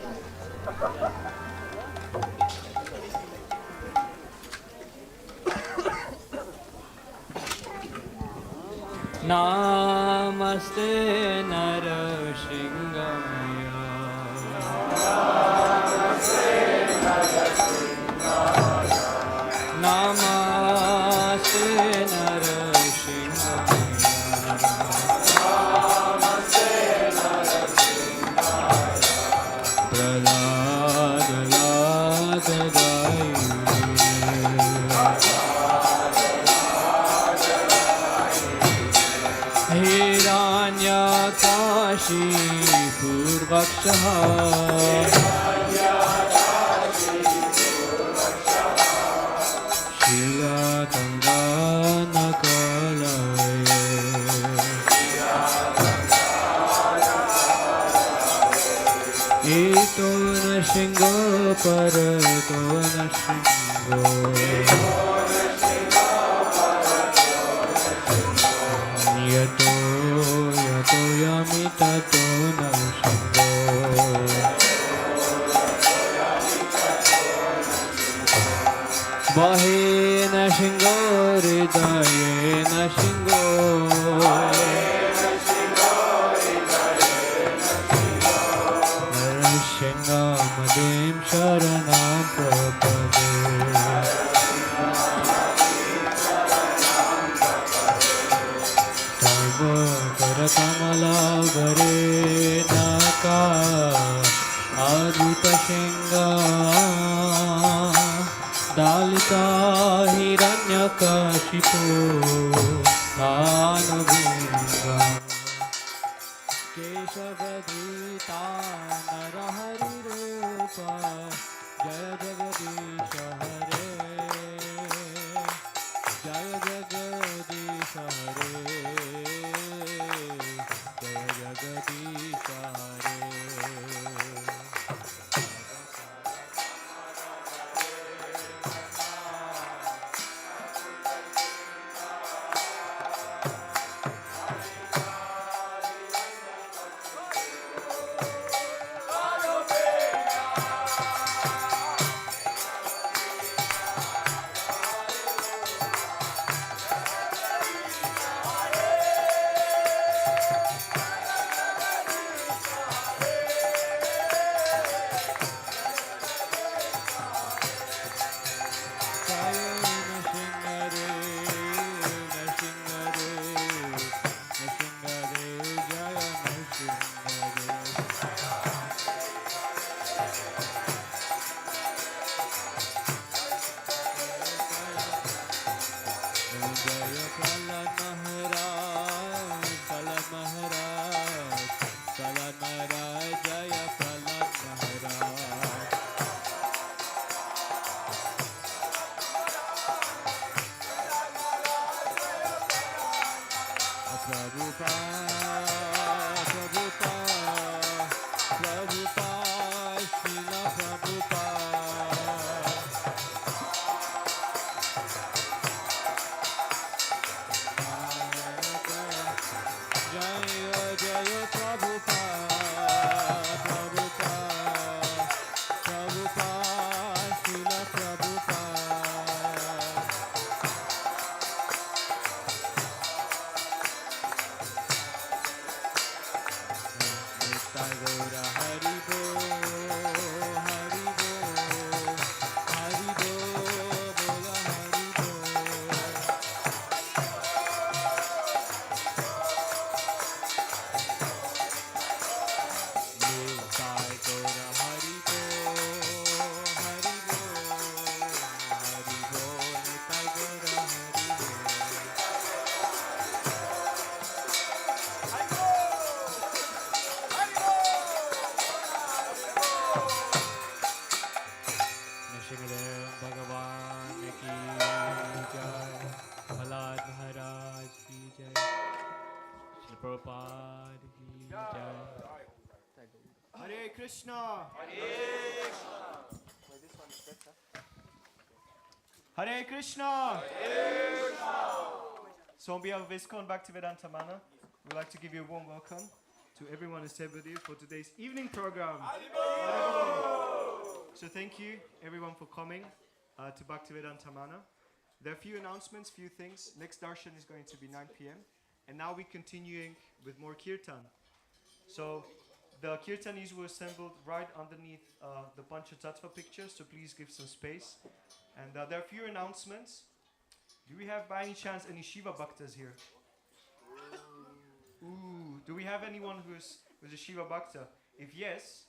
Namaste Narasingaya. Namaste Narasingaya. Hiranyakashi Purvakshaha Shilatanganakalaya Ito Nashingo Parato Nashingo Yato Yato Yamitato Nashingo Bahe Nashingo Ridaye Nashingo Narashinga Madim Sharanam Prapade Kamala Varenaka Adhuta Shinga Dalita Hiranyakashipu Anubhinga Keshavadita Narahari Rupa Jaya Jagadisha Hare Jaya Jagadisha Hare Narasimhadeva भगवान की जय, प्रहलाद महाराज की जय, श्री प्रभुपाद की जय। Hare Krishna. Hare Krishna. So on behalf of ISKCON Bhaktivedanta Manor, we'd like to give you a warm welcome to everyone who's here with you for today's evening program. So thank you everyone for coming to Bhaktivedanta Manor. There are a few announcements, few things. Next darshan is going to be 9 p.m. And now we're continuing with more kirtan. So the kirtanis were assembled right underneath the Panchatattva picture, so please give some space. And there are a few announcements. Do we have by any chance any Shiva Bhaktas here? Ooh, do we have anyone who's a Shiva Bhakta? If yes,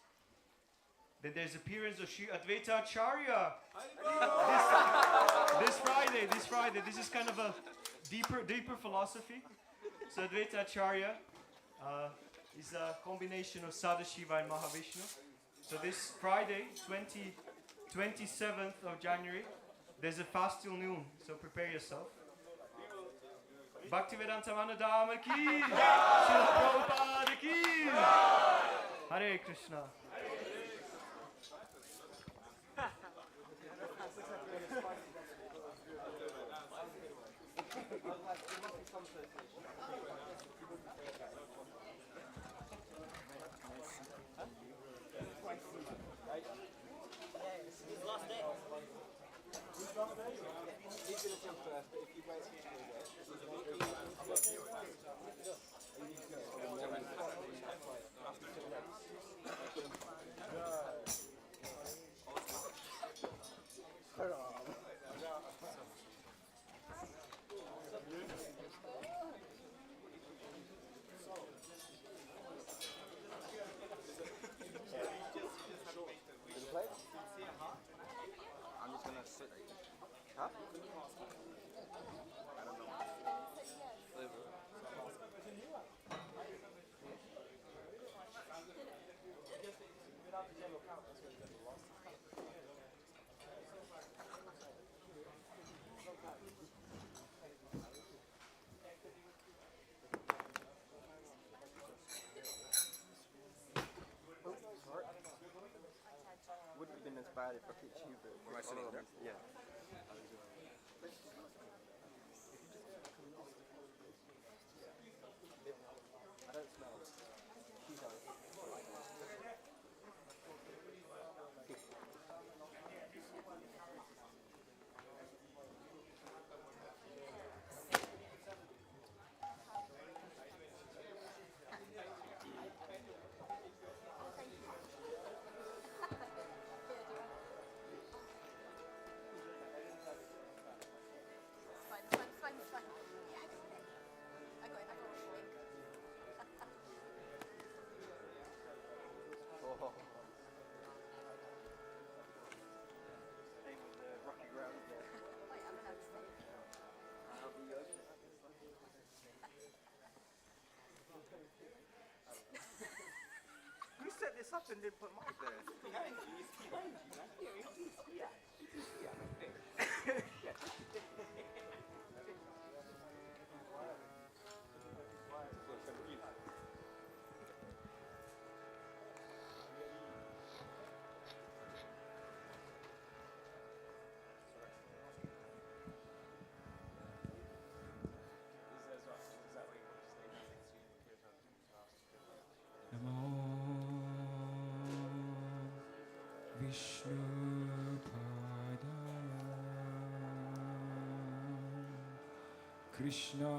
then there's appearance of Sri Advaita Acharya this Friday. This is kind of a deeper philosophy. So Advaita Acharya is a combination of Sadashiva and Mahavishnu. So this Friday, 27th of January, there's a fast till noon, so prepare yourself. Bhaktivedanta Manor ki, Srila Prabhupada ki, Hare Krishna. I'm just gonna sit. Huh? I don't know. Wouldn't have been as bad if I picked you, but am I sitting there? Yeah. I don't smell it. She does. Set this up and then put Mike there. Krishna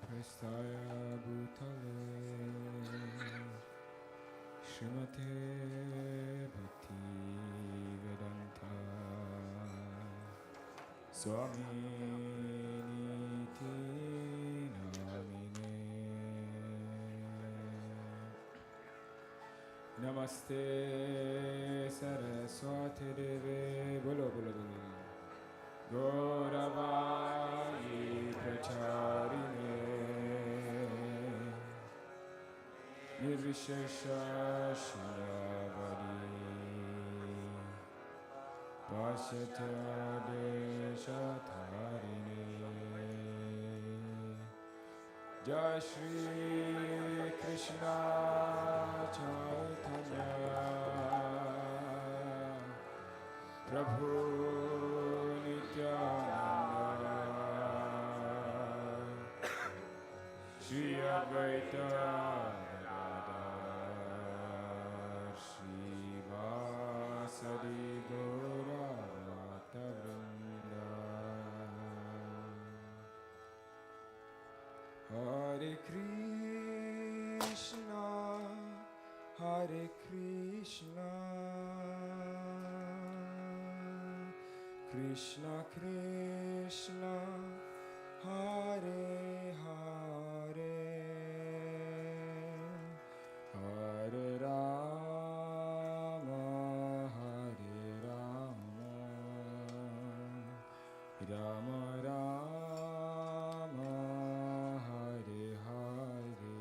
prasthaya bhutale Srimate Bhaktivedanta Swami Niti Namine Namaste Saraswati Deve Bolo Bolo Bolo Gauravani Pracharine Nirvishesha Shravani Pashyata Desha Tharini Jai Shri Krishna Chaitanya Prabhu Nityananda Shri Advaita Gadadhar Shri Vasadi Gaura Bhaktavrinda Hare Krishna Hare Krishna Krishna Krishna Hare Hare Hare Rama Hare Rama Rama Rama Hare Hare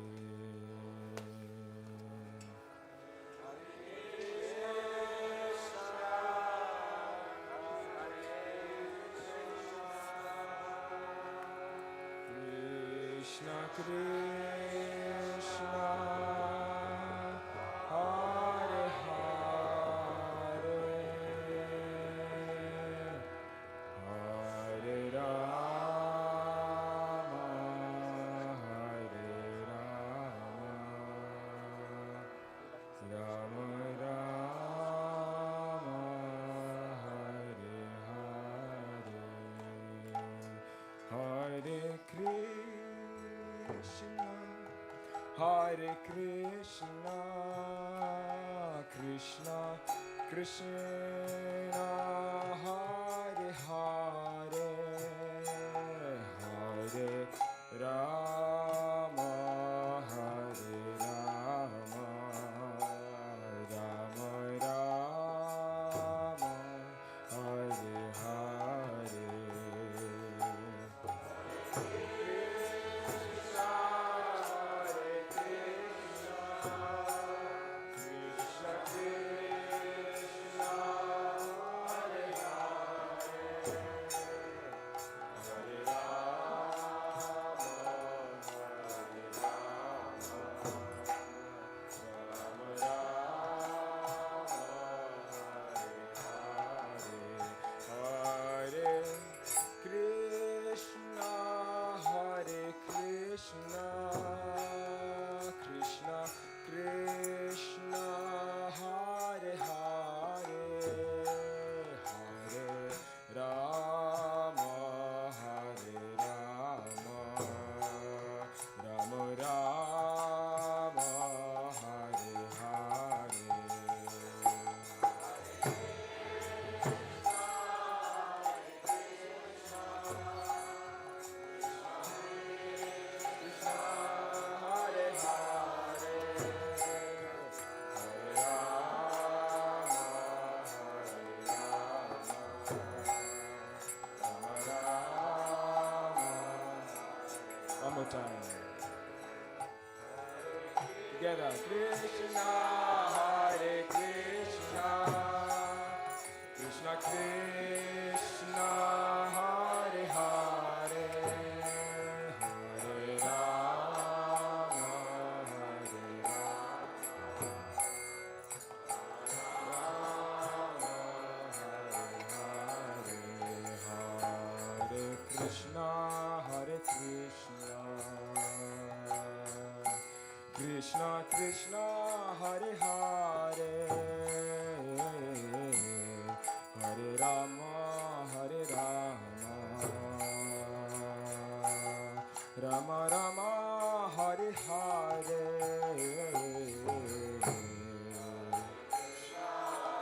Krishna Krishna Hare Hare Hare Rama Hare Rama Rama Rama Hare Hare Hare Krishna Hare Krishna Krishna Krishna Hare Hare Hare Rama Hare Rama Rama Rama Hare Hare Together, Krishna, Hare Krishna, Krishna Krishna, Hare Hare, Hare Rama, Hare Rama, Hare Krishna, Hare Krishna. Krishna Krishna Hare Hare Hare Rama Hare Rama Rama Rama Hare Hare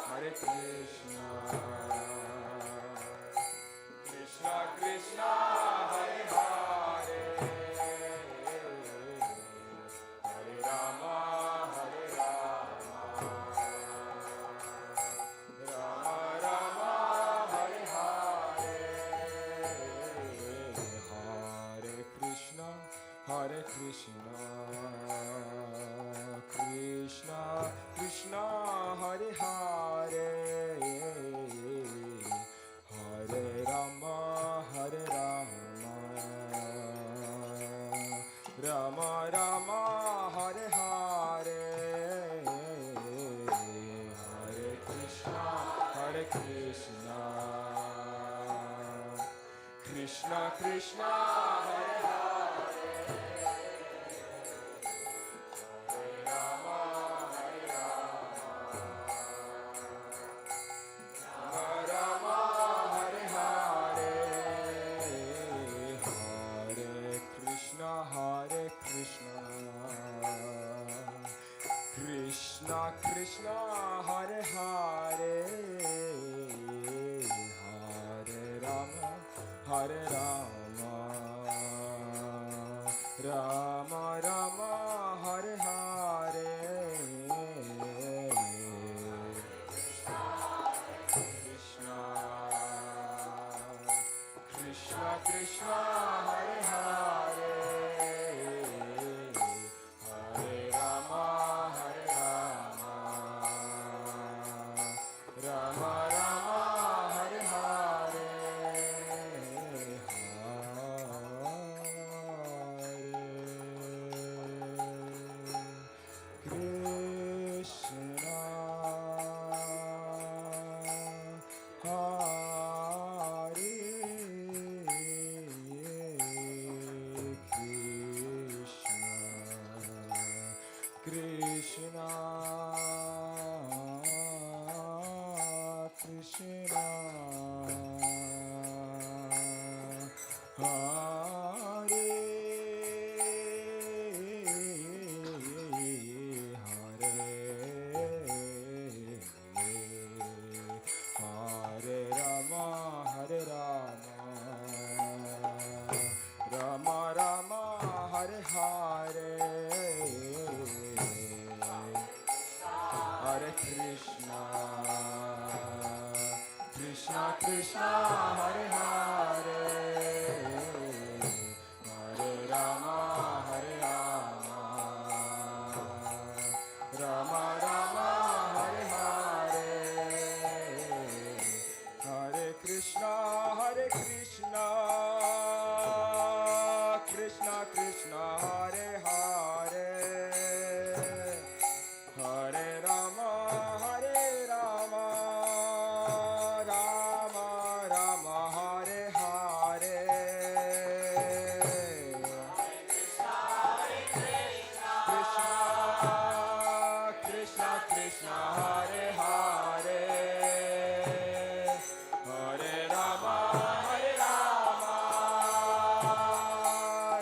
Hare Krishna Krishna Krishna Hare Hare Rama Hare Rama Rama Rama Hare Hare Hare Krishna Krishna Hare Hare Hare Rama Hare Rama Rama Rama Hare Hare Hare Krishna Krishna Krishna Hare Hare Hare Rama Hare Rama Rama Hare Hare Hare Krishna Krishna Krishna Hare Hare Hare Rama Hare Rama Rama Rama Hare Hare Krishna Krishna Krishna Hare Hare Hare Rama Hare Rama Rama Rama Hare Hare Krishna Hare Krishna Krishna Hare Hare Rama Hare Rama Rama Rama Hare Hare Hare Krishna Krishna Krishna Hare Hare Hare Rama Hare Rama Rama Rama Hare Hare Hare Krishna Krishna Krishna Hare Hare Hare Rama Rama Rama Hare Hare Krishna Krishna Hare Hare Hare Rama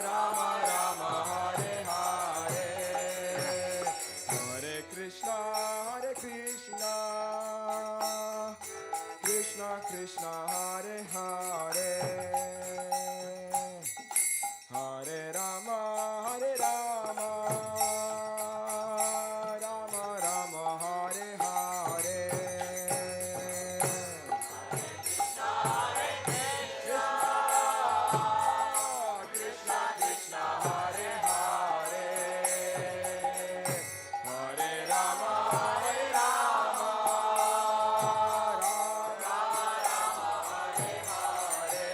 Rama Rama Hare Hare Hare Krishna Krishna Krishna Hare Hare Hare Rama Rama Rama Hare Hare Krishna Krishna Hare Hare Hare Rama Rama Rama Hare Hare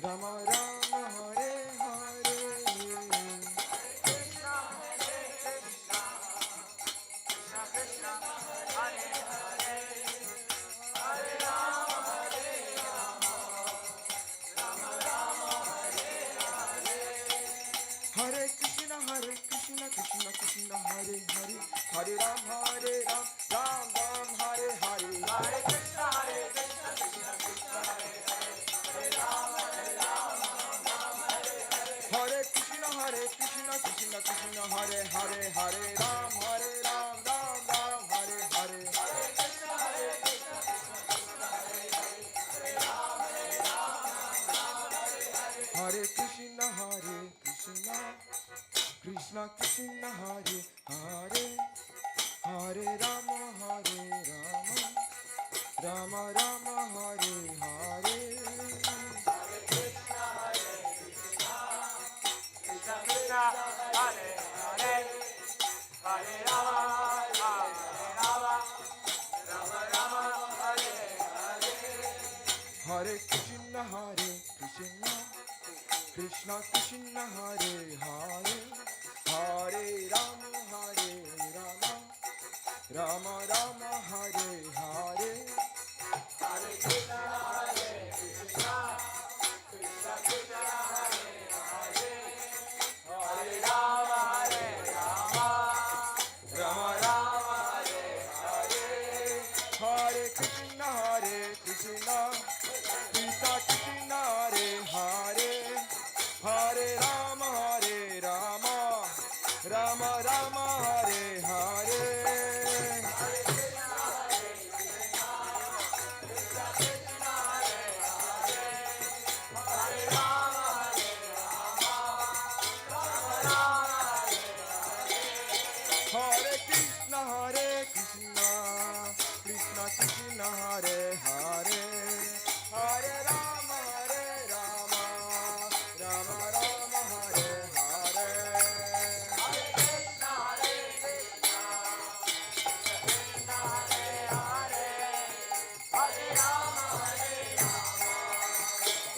Rama Rama Hare Hare Krishna, Krishna Krishna, Hare Hare, Hare Ram, Ram Ram, Hare Hare. Hare Krishna, Krishna Krishna, Hare Krishna, Krishna Krishna, Hare Hare, Hare Ram, Ram Ram, Hare Hare. Hare Krishna, Krishna Krishna, Hare Hare, Hare Rama, Rama Rama, Hare Hare. Hare Krishna, Krishna Krishna, Hare Hare, Hare Rama, Rama Rama, Hare Hare. Hare Krishna, Krishna Krishna, Hare Hare, Hare Rama, Rama Rama, Hare Hare. Hare Krishna, Krishna Krishna, Hare Hare, Hare Rama, Rama Rama, Hare Hare. Hare Krishna, Krishna Krishna, Hare Hare, Hare Rama, Rama Rama, Hare Hare. Hare Krishna, Krishna Krishna, Hare Rama, Rama Rama, Hare Hare. Hare Krishna, Krishna Krishna, Hare Hare, Hare Rama, Rama Rama, Hare Hare. Hare Krishna, Krishna Krishna, Hare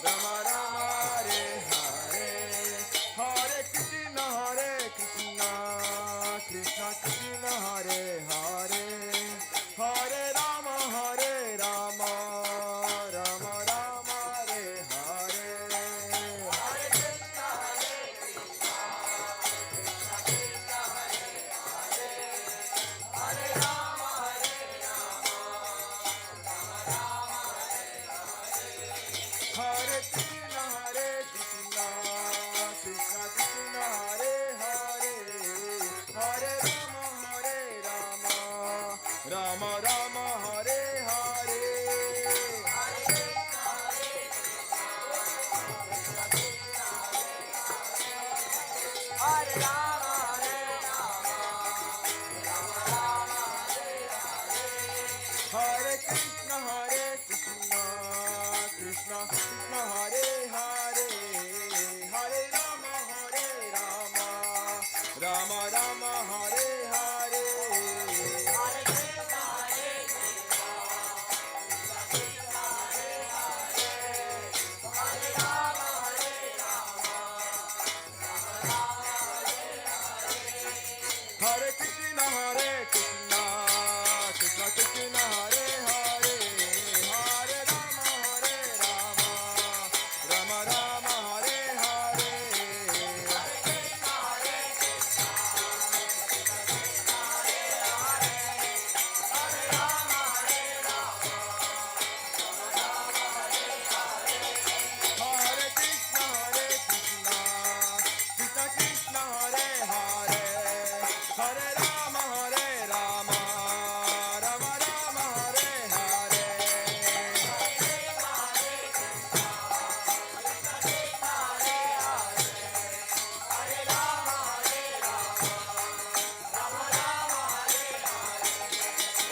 Rama, Rama Rama, Hare Krishna, Krishna Krishna, Hare Hare, Hare Rama, Rama Rama, Hare Hare. Hare Krishna, Hare Rama, Rama Rama, Hare Krishna, Krishna Krishna, Hare Hare, Hare Rama, Rama Rama, Hare Hare. Hare Krishna, Hare Rama, Hare Krishna, Krishna Krishna, Hare Hare, Hare Rama, Rama Rama, Hare Hare. Hare Krishna, Hare Rama, Hare Krishna, Krishna Krishna, Hare Hare, Hare Rama, Rama Rama, Hare Hare.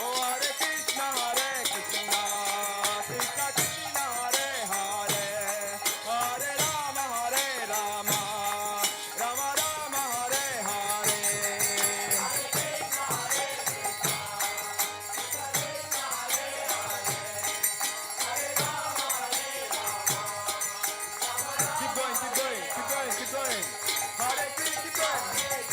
Oh, Hare Krishna, Krishna Krishna, Hare Hare, Hare Rama, Rama Rama, Hare Hare. Keep going, keep going, keep going, keep going. Hare Krishna, keep going. Hare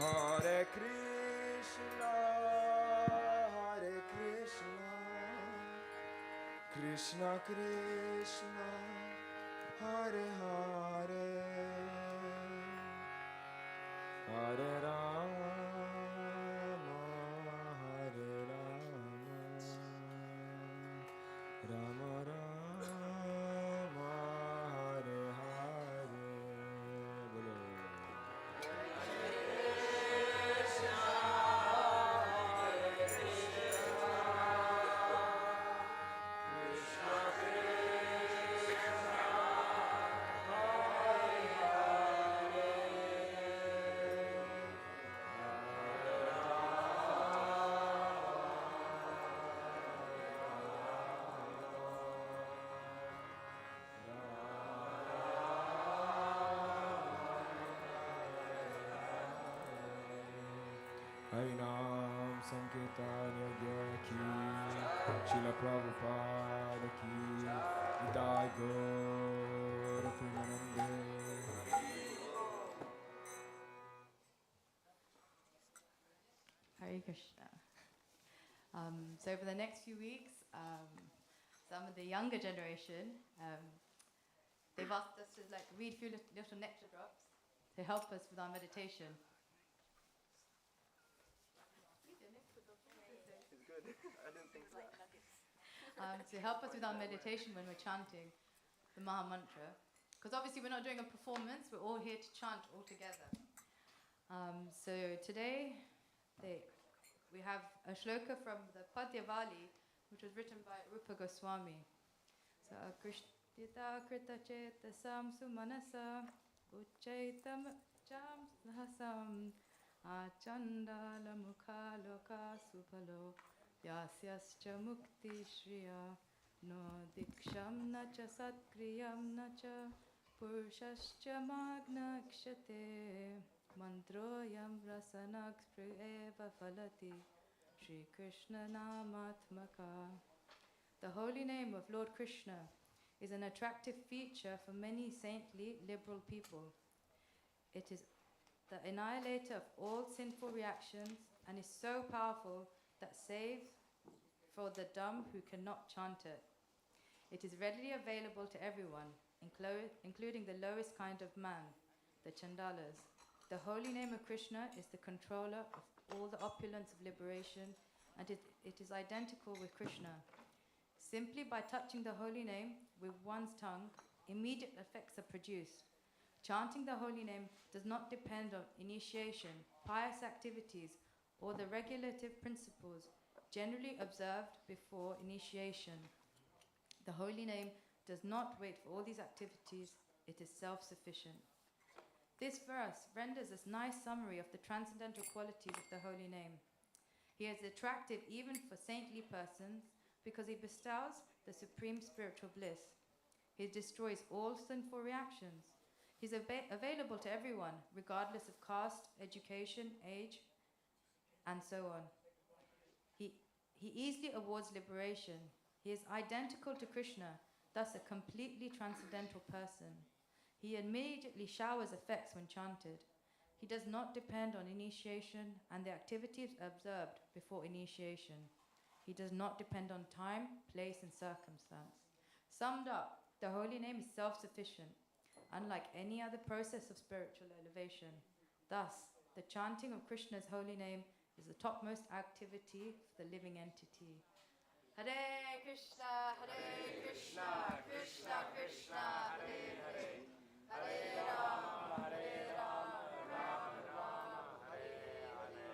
Hare Krishna, Krishna Krishna, Hare Hare, Hare Rama, Hare Rama, Rama Rama, Hare Hare. Bolo. Harinam Sankirtan Yogya Ki, Srila Prabhupada Ki, Nitai Gaur Premanande. Hare Krishna. So for the next few weeks, some of the younger generation, they've asked us to read a few little nectar drops to help us with our meditation. It's good. I didn't think so. To help us with our meditation when we're chanting the Maha Mantra. Because obviously we're not doing a performance, we're all here to chant all together. So today we have a shloka from the Padyavali, which was written by Rupa Goswami. So Krishtita Krita Chetasam Sumanasa Uchaitam Jam Sahasam Achandala Mukha Loka Supalo Yasyascha Mukti Shriya No Diksham Nacha Satkriyam Nacha Purushascha Magna Kshate Mantroyam Rasanak Spriyeva Falati Shri Krishna Namatmaka. The holy name of Lord Krishna is an attractive feature for many saintly, liberal people. It is the annihilator of all sinful reactions and is so powerful that saves for the dumb who cannot chant it. It is readily available to everyone, including the lowest kind of man, the Chandalas. The holy name of Krishna is the controller of all the opulence of liberation, and it is identical with Krishna. Simply by touching the holy name with one's tongue, immediate effects are produced. Chanting the holy name does not depend on initiation, pious activities, or the regulative principles generally observed before initiation. The holy name does not wait for all these activities, it is self-sufficient. This verse renders a nice summary of the transcendental qualities of the holy name. He is attractive even for saintly persons because he bestows the supreme spiritual bliss. He destroys all sinful reactions. He is available to everyone, regardless of caste, education, age, and so on. He easily awards liberation. He is identical to Krishna, thus a completely transcendental person. He immediately showers effects when chanted. He does not depend on initiation and the activities observed before initiation. He does not depend on time, place, and circumstance. Summed up, the holy name is self-sufficient, unlike any other process of spiritual elevation. Thus, the chanting of Krishna's holy name is the topmost activity for the living entity. Hare Krishna, Krishna Krishna, Hare Hare, Hare Rama, Rama Rama, Hare Hare.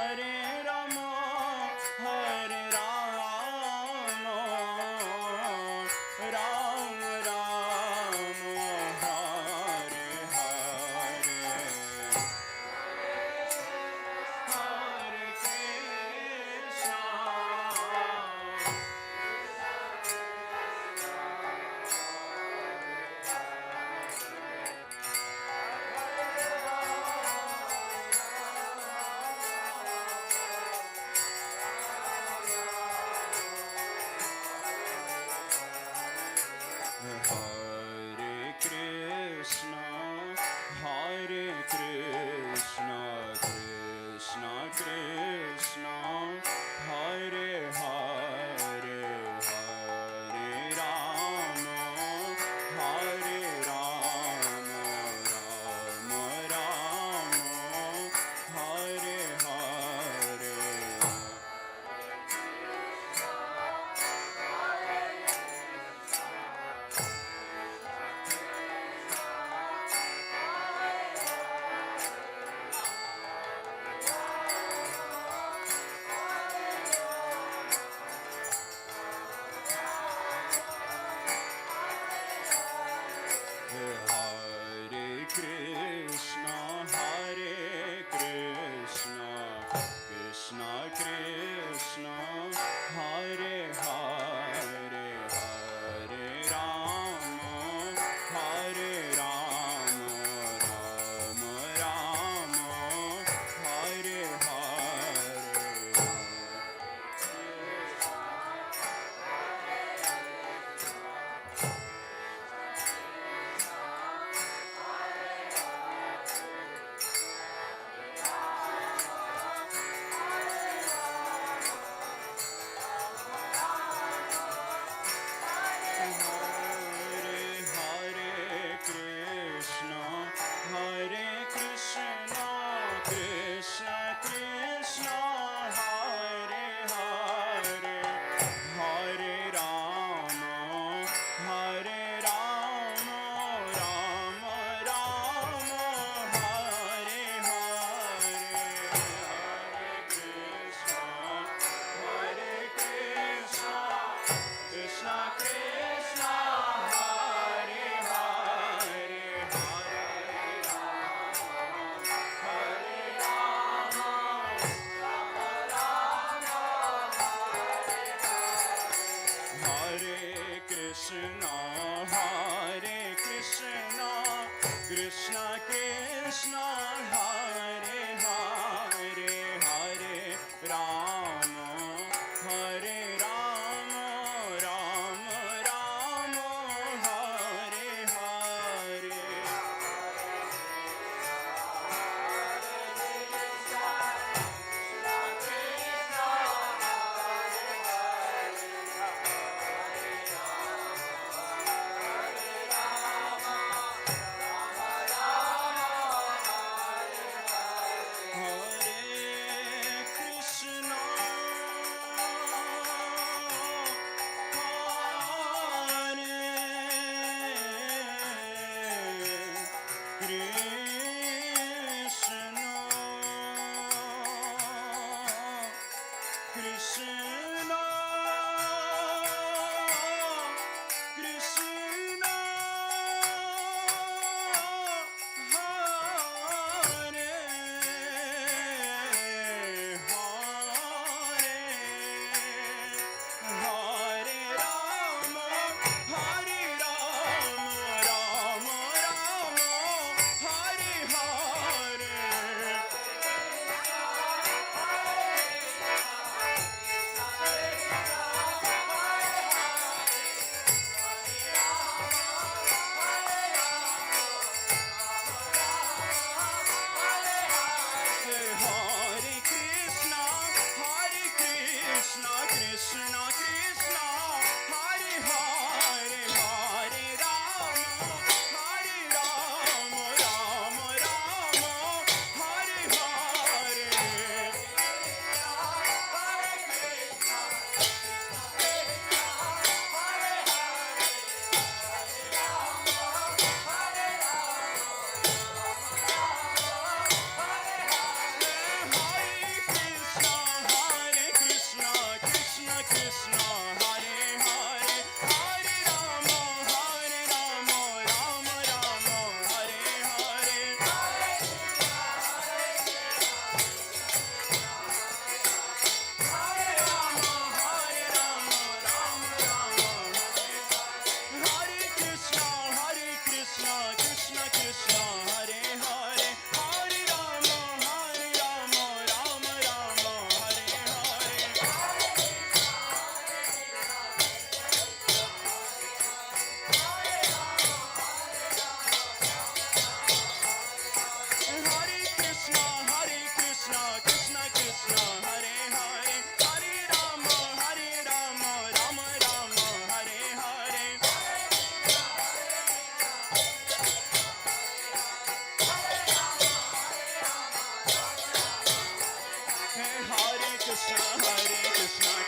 Hare Hare Krishna,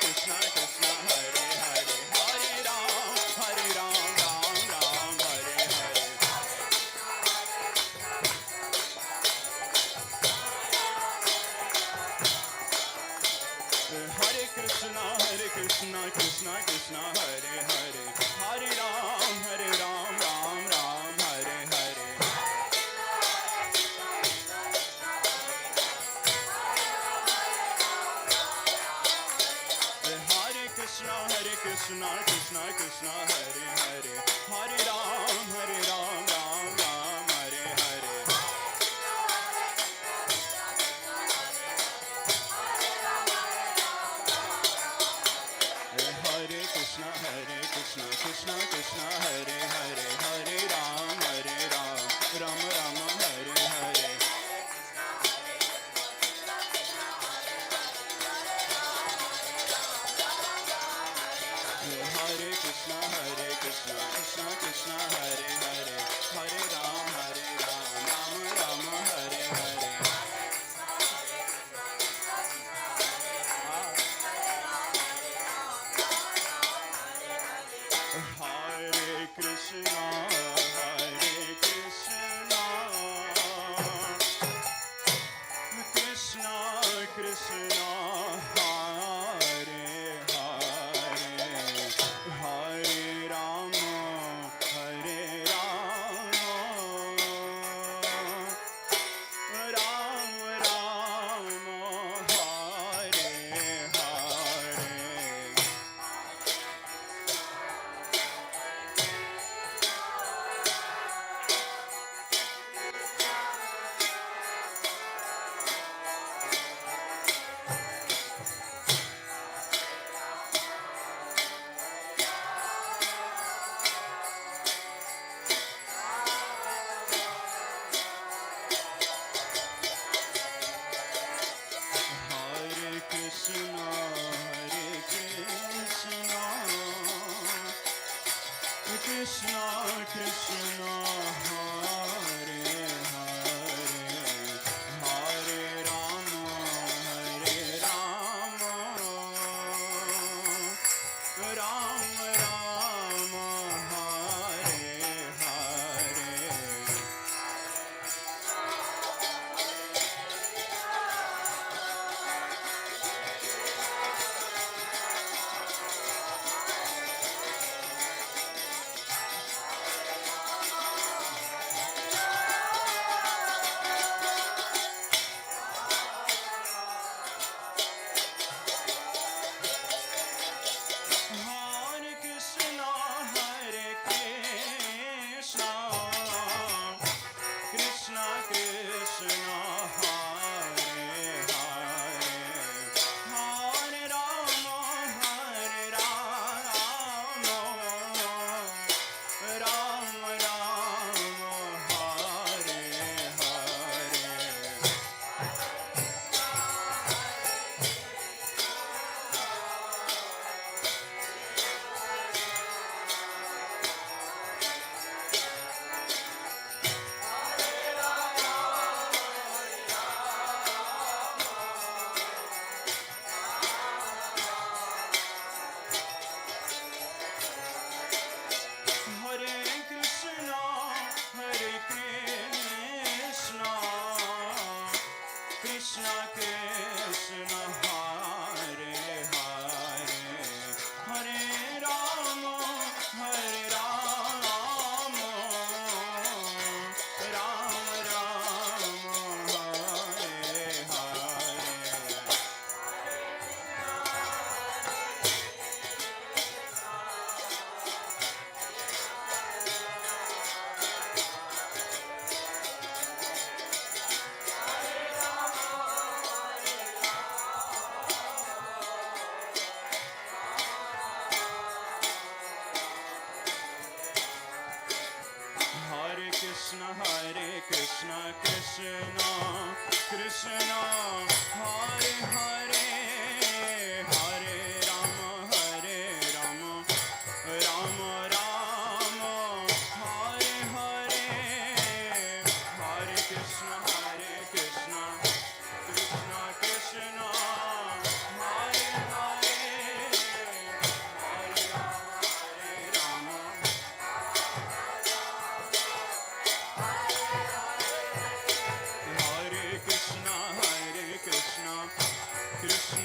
Krishna Krishna, Hare Hare, Hare Ram, Ram Ram, Hare Hare. Hare Krishna, Krishna Krishna, Hare Hare, Hare Ram, Ram Ram, Hare Hare. Hare Krishna, Krishna Krishna, Hare Hare, Hare Ram, Ram Ram, Hare Hare. Hare Krishna, Krishna Krishna, Hare Hare, Hare Ram, Ram Ram, Hare Hare. Hare Krishna, Krishna Krishna, Hare Hare, Hare Ram, Ram Ram, Hare Hare. Hare Krishna, Krishna Krishna, Hare Hare, Hare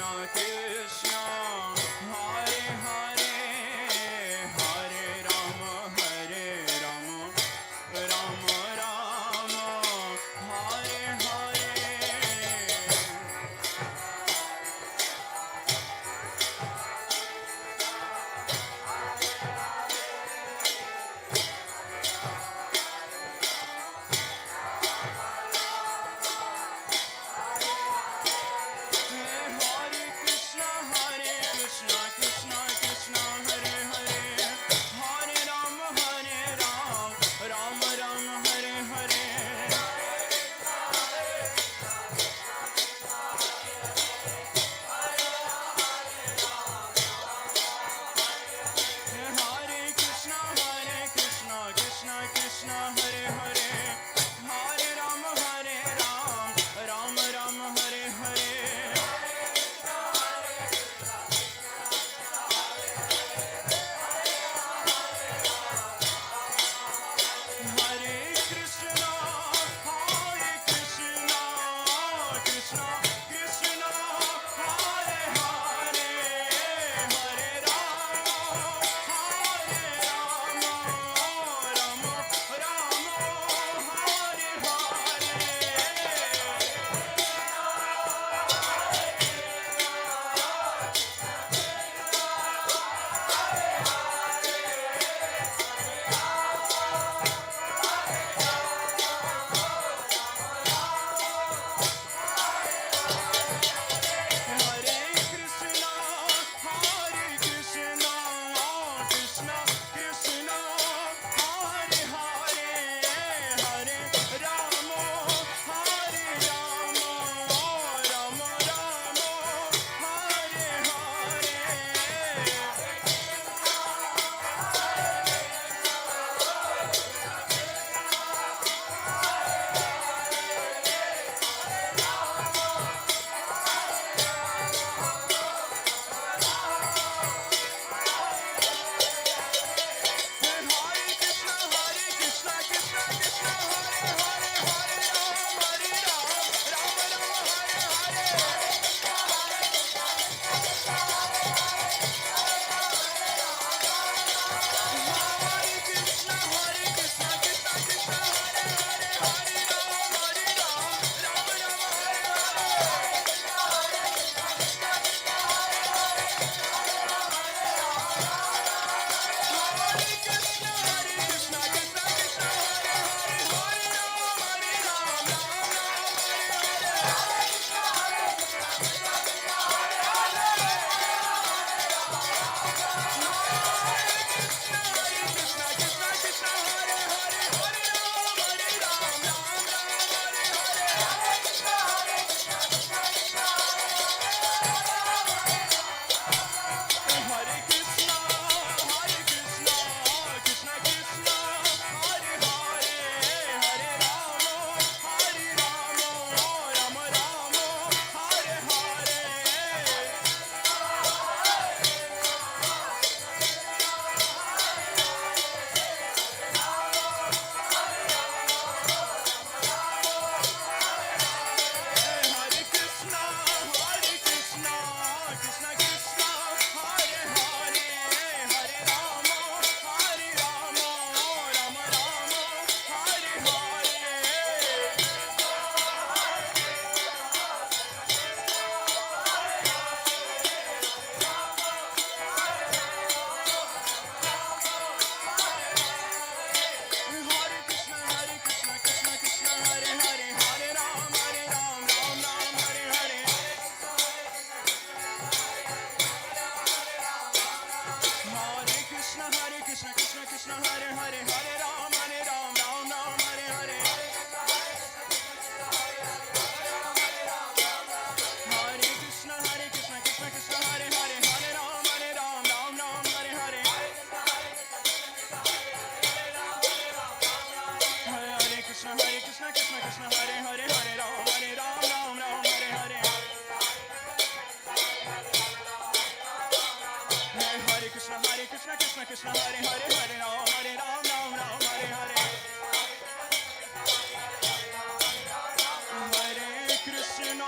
Krishna, Hare Hare, Hare Rama, Rama Rama, Hare Hare. Hare Krishna, Krishna Krishna, Hare Hare, Hare Rama, Rama Rama, Hare Hare. Hare Krishna, Krishna Krishna, Hare Hare, Hare Rama, Rama Rama, Hare Hare. Hare Krishna, Krishna Krishna, Hare Hare, Hare Rama, Rama Rama, Hare Hare Krishna, Krishna Krishna, Hare Hare, Hare Rama, Rama Rama, Hare Hare. Hare Krishna, Krishna Krishna, Hare Hare, Hare Rama, Rama Rama, Hare Hare. Hare Krishna, Krishna Krishna, Hare Hare, Hare Rama, Rama Rama, Hare Hare. Hare Krishna, Krishna Krishna, Hare Hare, Hare Rama, Rama Rama, Hare Hare. Krishna Krishna Krishna, Hare Hare, Hare Rama, Rama Rama, Hare Hare. Hare Krishna, Krishna Krishna, Hare Hare, Hare Rama, Rama Rama, Hare Hare. Hare Krishna, Krishna Krishna, Hare Hare, Hare Rama, Rama Rama, Hare Hare. Hare Krishna, Krishna Krishna, Hare Hare, Hare Rama, Rama Rama, Hare Hare. Hare Krishna, Krishna Krishna, Hare Hare, Hare Rama, Rama Rama, Hare Hare. Hare Krishna, Krishna Hare Hare, Hare Rama, Rama Hare Hare. Hare Krishna, Krishna Hare Hare, Hare Rama, Rama Hare Hare. Hare Krishna, Krishna Hare Hare, Hare Rama, Rama Hare Hare. Hare Krishna,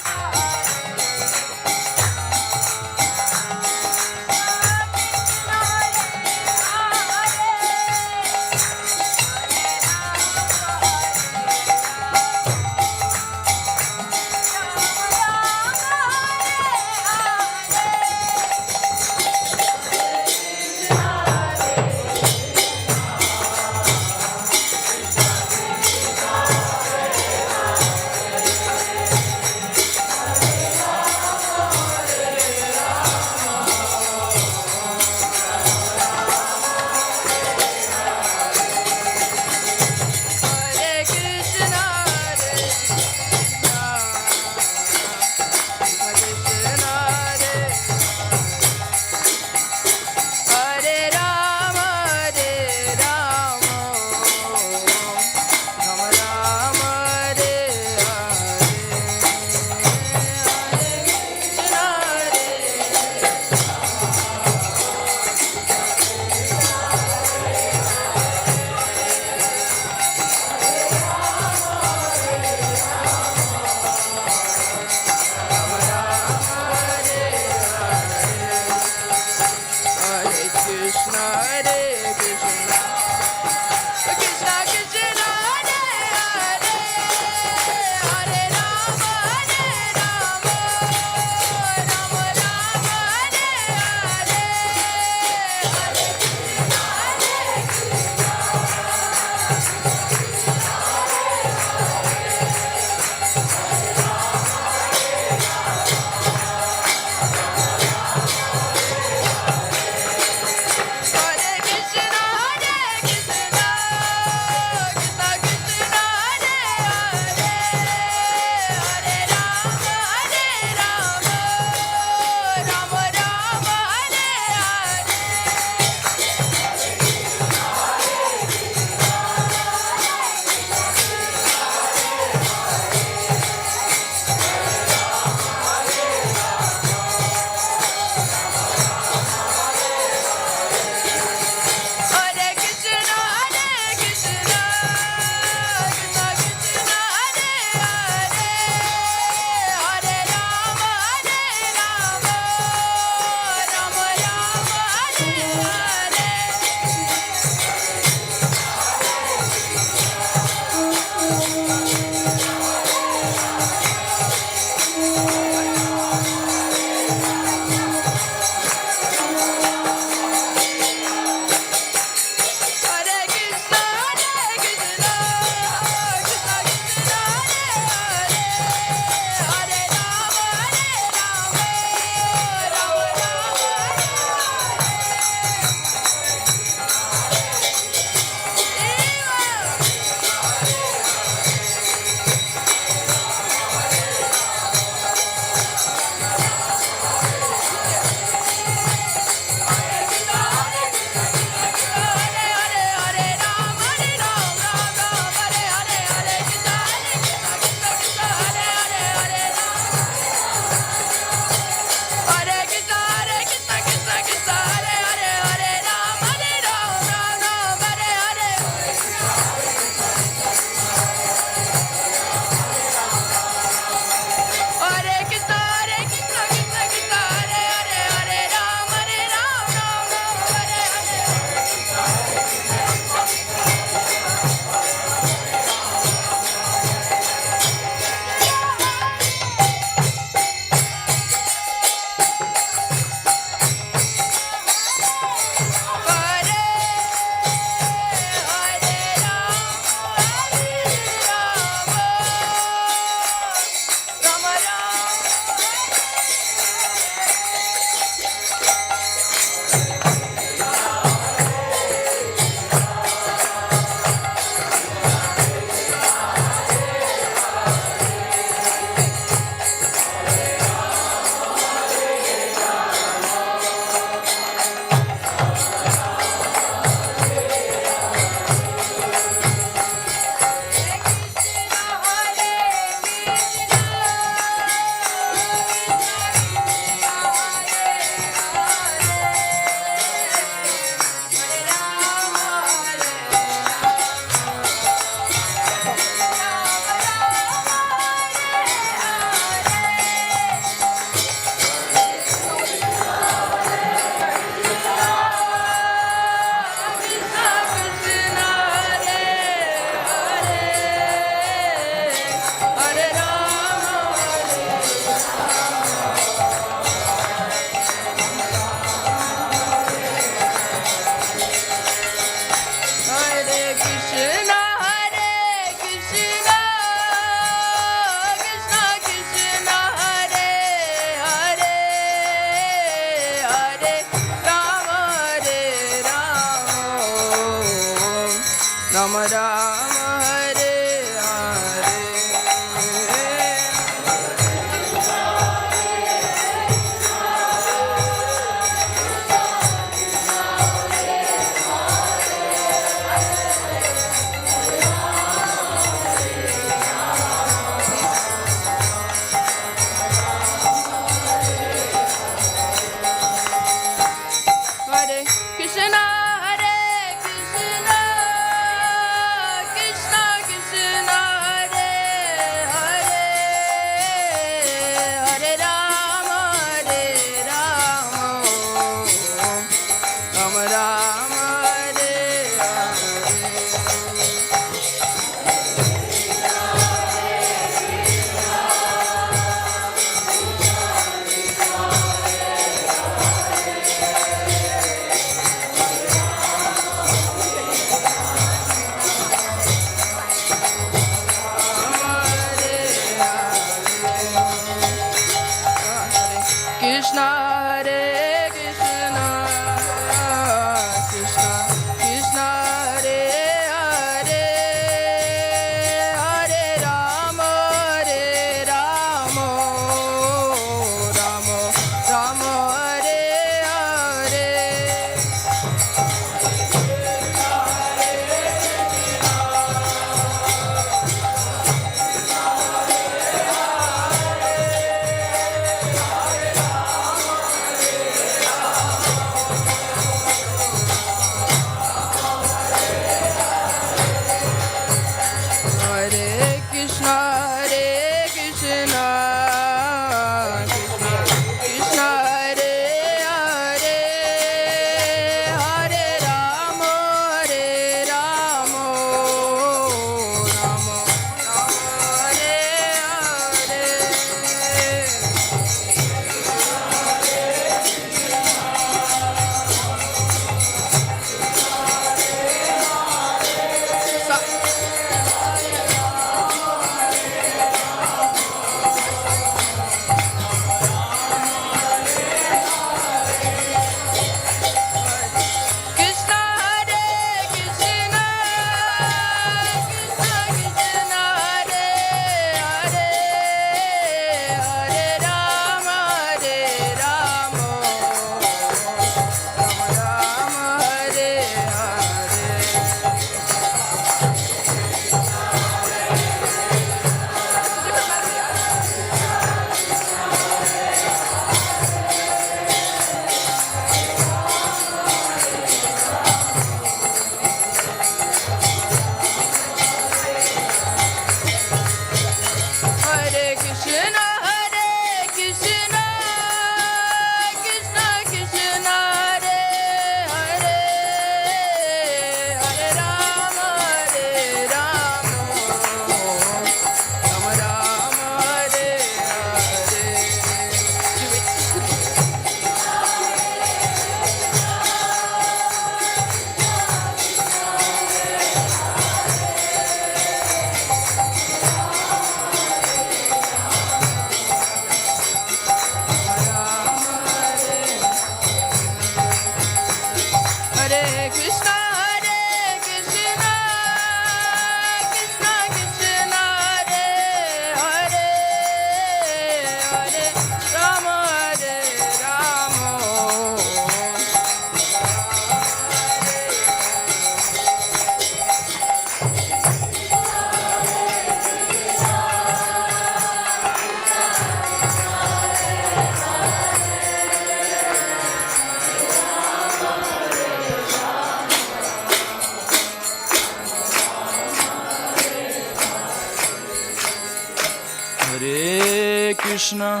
Krishna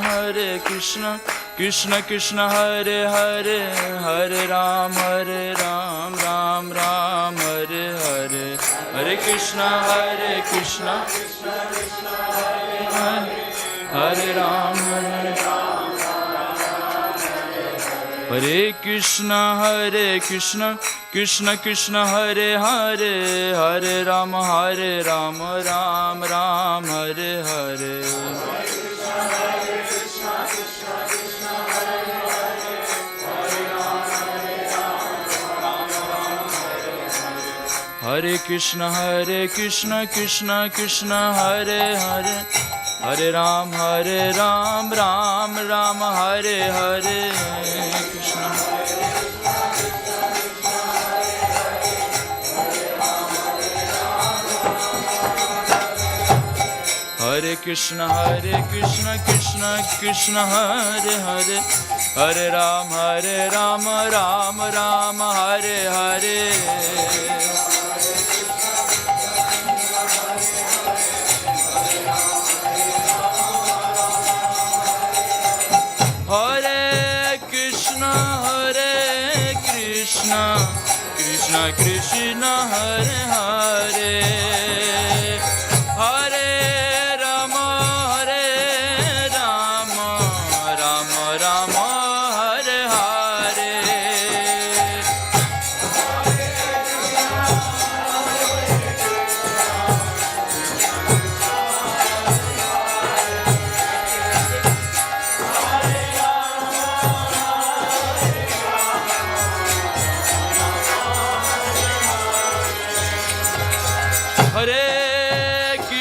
Krishna Krishna Hare Hare Hare Ram Ram Ram Hare Hare Hare Krishna Krishna Krishna Hare Hare Hare Ram Hare Krishna Krishna Krishna Hare Hare Hare Ram Ram Ram Hare Hare Hare Krishna Krishna Krishna Hare Hare Hare Ram Ram Ram Hare Hare Krishna Hare Krishna Krishna Krishna Hare Hare Hare Ram Ram Hare Hare Hare Krishna Krishna Krishna Hare Hare Hare Rama Rama Rama Hare Hare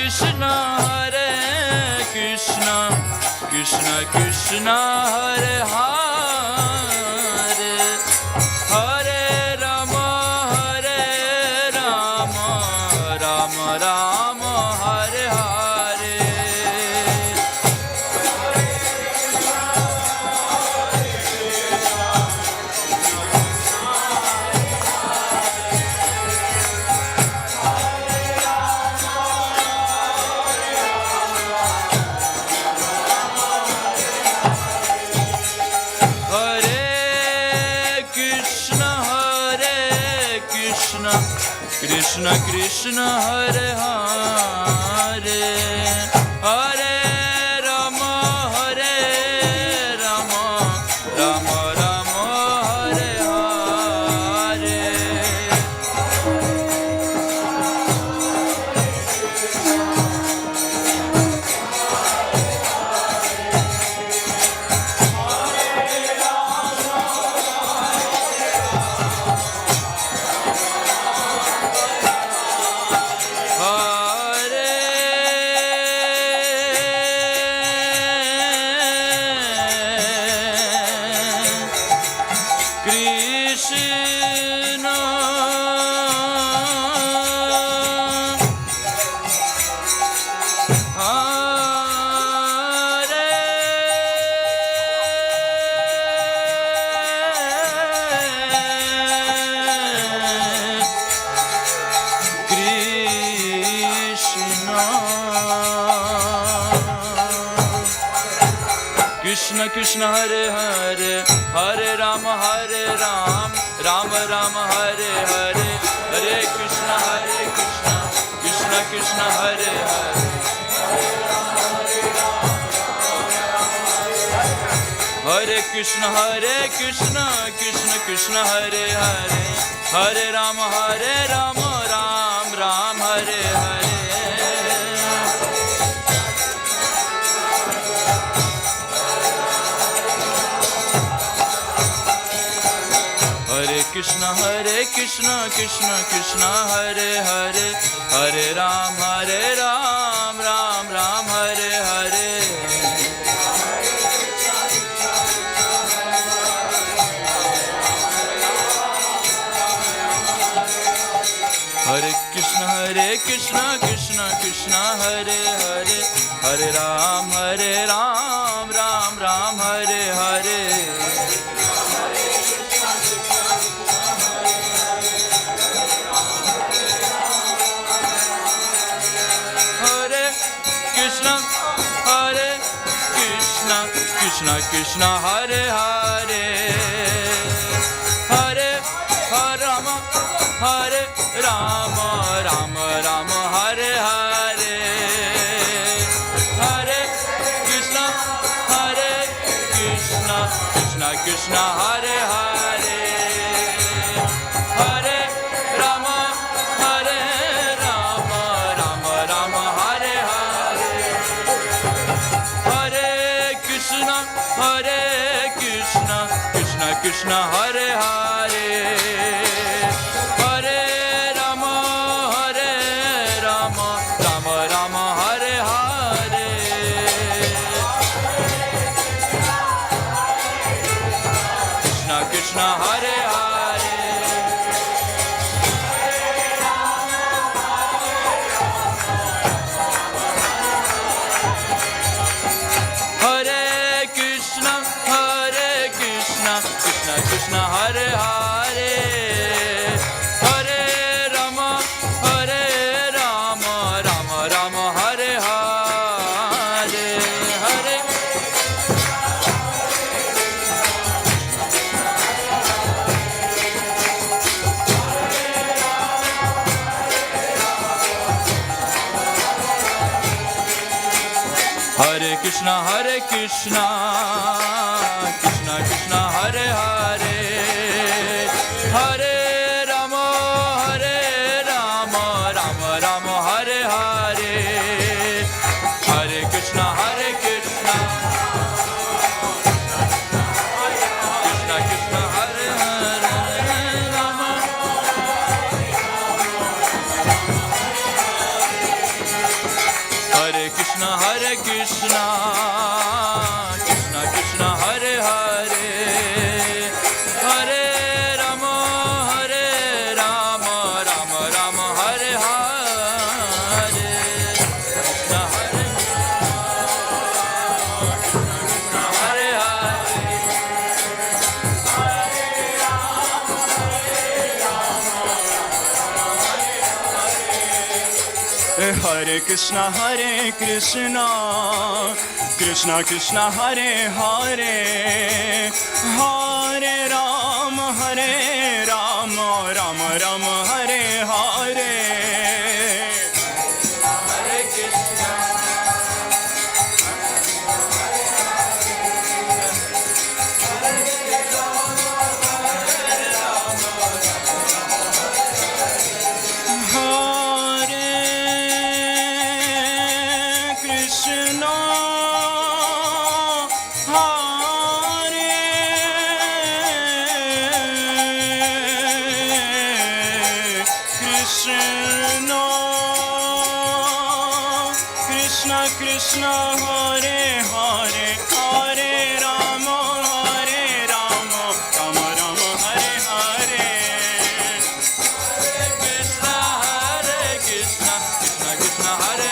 Hare Krishna Krishna Krishna Hare Hare Hare Rama Rama Rama Hare Hare Krishna Krishna Hare Hare Hare Rama Rama Rama Hare Hare Krishna Krishna Hare Hare Hare Rama Ram Rama Hare Hare Hare Krishna Krishna Krishna Hare Hare Hare Krishna Krishna Krishna Hare Hare Hare Rama Ram Ram Hare Hare Hare Krishna Krishna Krishna Hare Hare Hare Ram Ram Hare Hare Hare Krishna Krishna Krishna Hare Hare Hare Ram Ram Hare Hare Krishna Krishna, Krishna Krishna, Hare Hare, Hare Rama, Hare Rama, Rama Rama, Hare Hare, Hare Krishna, Krishna Krishna, Hare Hare, Hare Rama, Rama Rama, Hare Hare, Hare Krishna, Krishna Krishna, Hare Hare, Hare Rama, Rama Rama, Hare Hare, Krishna Krishna, Hare Hare, Hare Krishna, Krishna Krishna, Hare Hare, Hare Rama, Rama Rama, Hare Hare, Hare Hare Krishna, Krishna Krishna, Hare Hare, Hare Rama, Rama Rama, Hare Hare, Hare Krishna, Krishna Krishna, Hare Hare, Rama, Hare Krishna, Krishna Krishna, Hare Hare, Hare Rama, Rama Rama, Hare Hare, Krishna Hare Hare Hare Krishna, Krishna Krishna, Hare Hare, Hare Rama, Rama Rama, Hare Hare, Hare Krishna, Krishna, Hare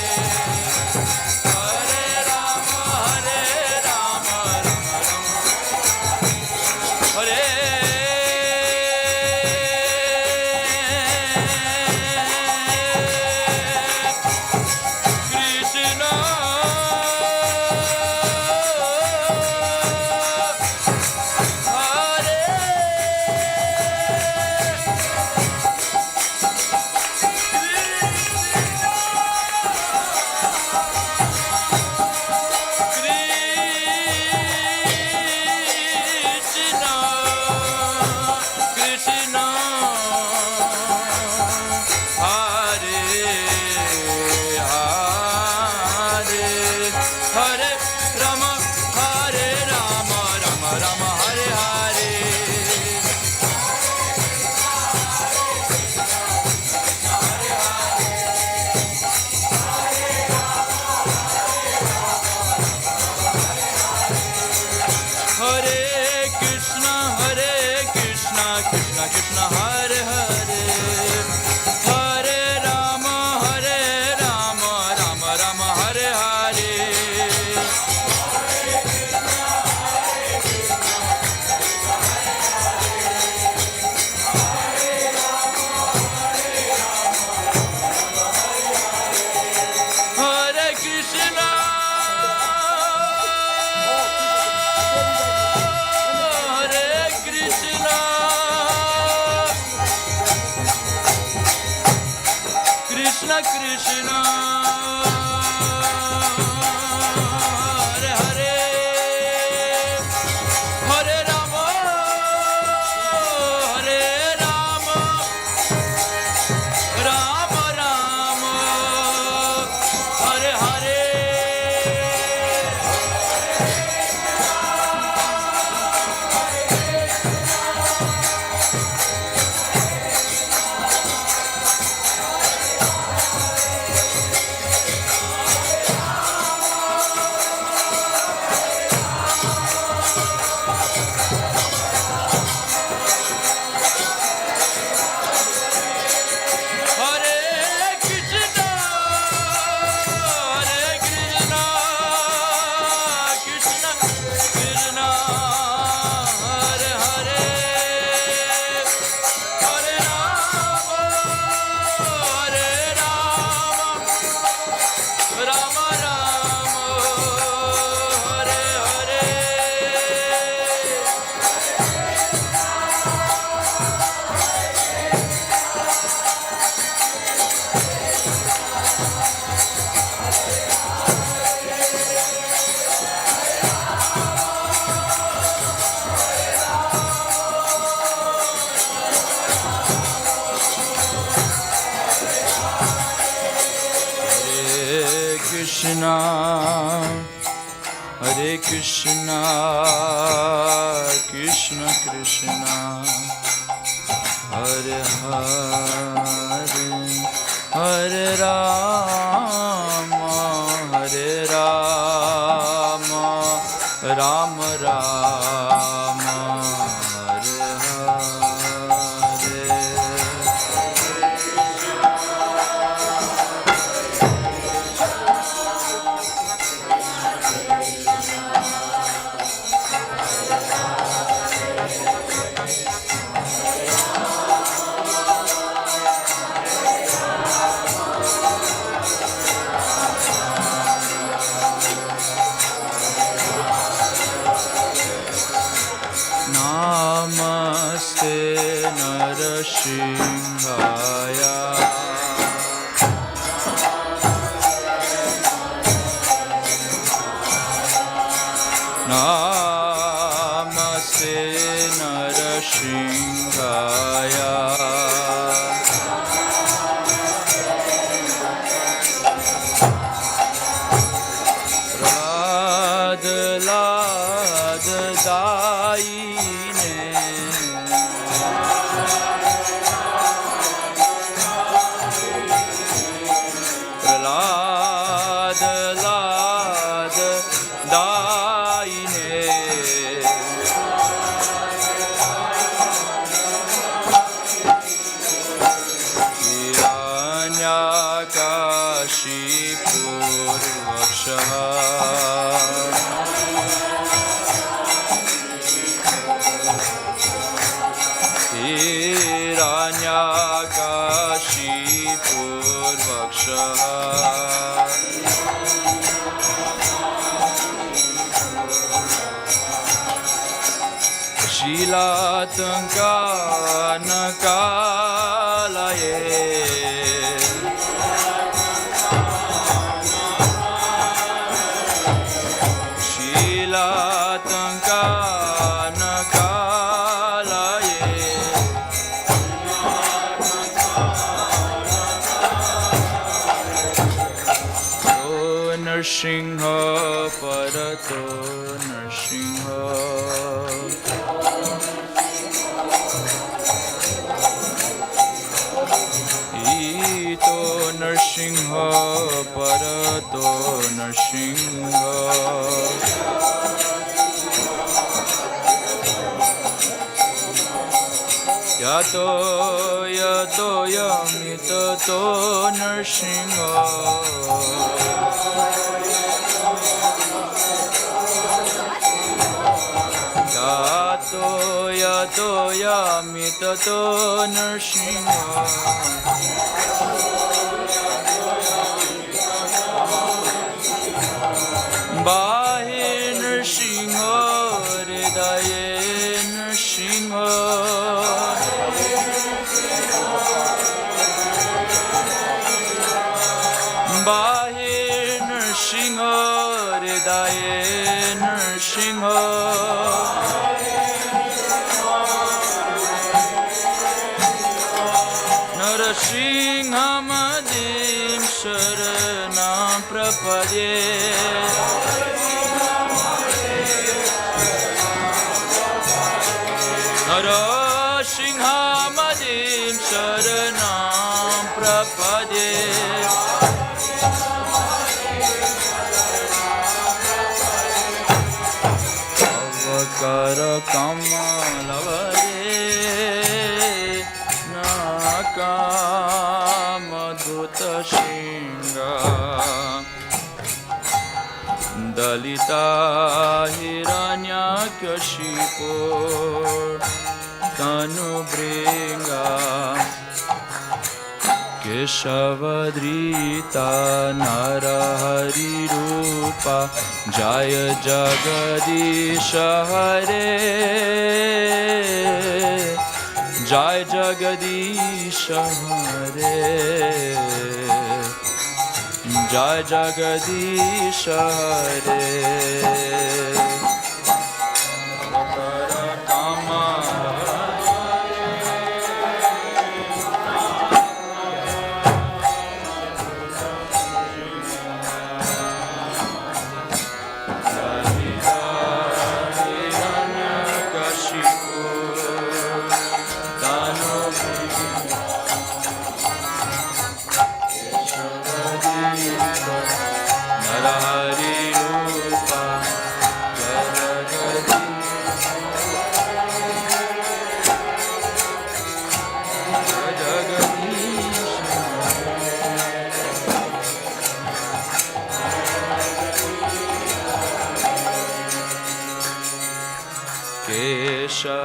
Hare, Hare Rama, Rama Rama, Hare Hare, Hare Krishna, Krishna Krishna, Hare Hare, Hare Rama, Rama Hare Krishna Hare Hare Hare Rama Hare Rama Rama Rama Hare Hare Hare Krishna, Krishna Krishna, Hare Hare, Hare Rama, Hare Rama, Rama Rama, Hare Hare. Namaste Narsimhaya Namaste Narsimhaya Shilatankanakalaye Shilatankanakalaye O Narsingha Parato Narsingha Narsingha Parato Narsingha Yato Yato Yamitato Narsingha Yato Yato Yamitato Narsingha Bahe Narsingha Hridaye Narsingha Nrsimha Narasinghamadin Sharanam Prapadye Narasinghamadin Sharanam Prapadye Avakara Kamalavare Nakamadhuta Shinga Dalita Hiranyakashipo Tanu Bringa Keshavadrita Narahari Rupa Jaya Jagadisha Hare Jai Jagadisha Hare Jai Jagadisha Hare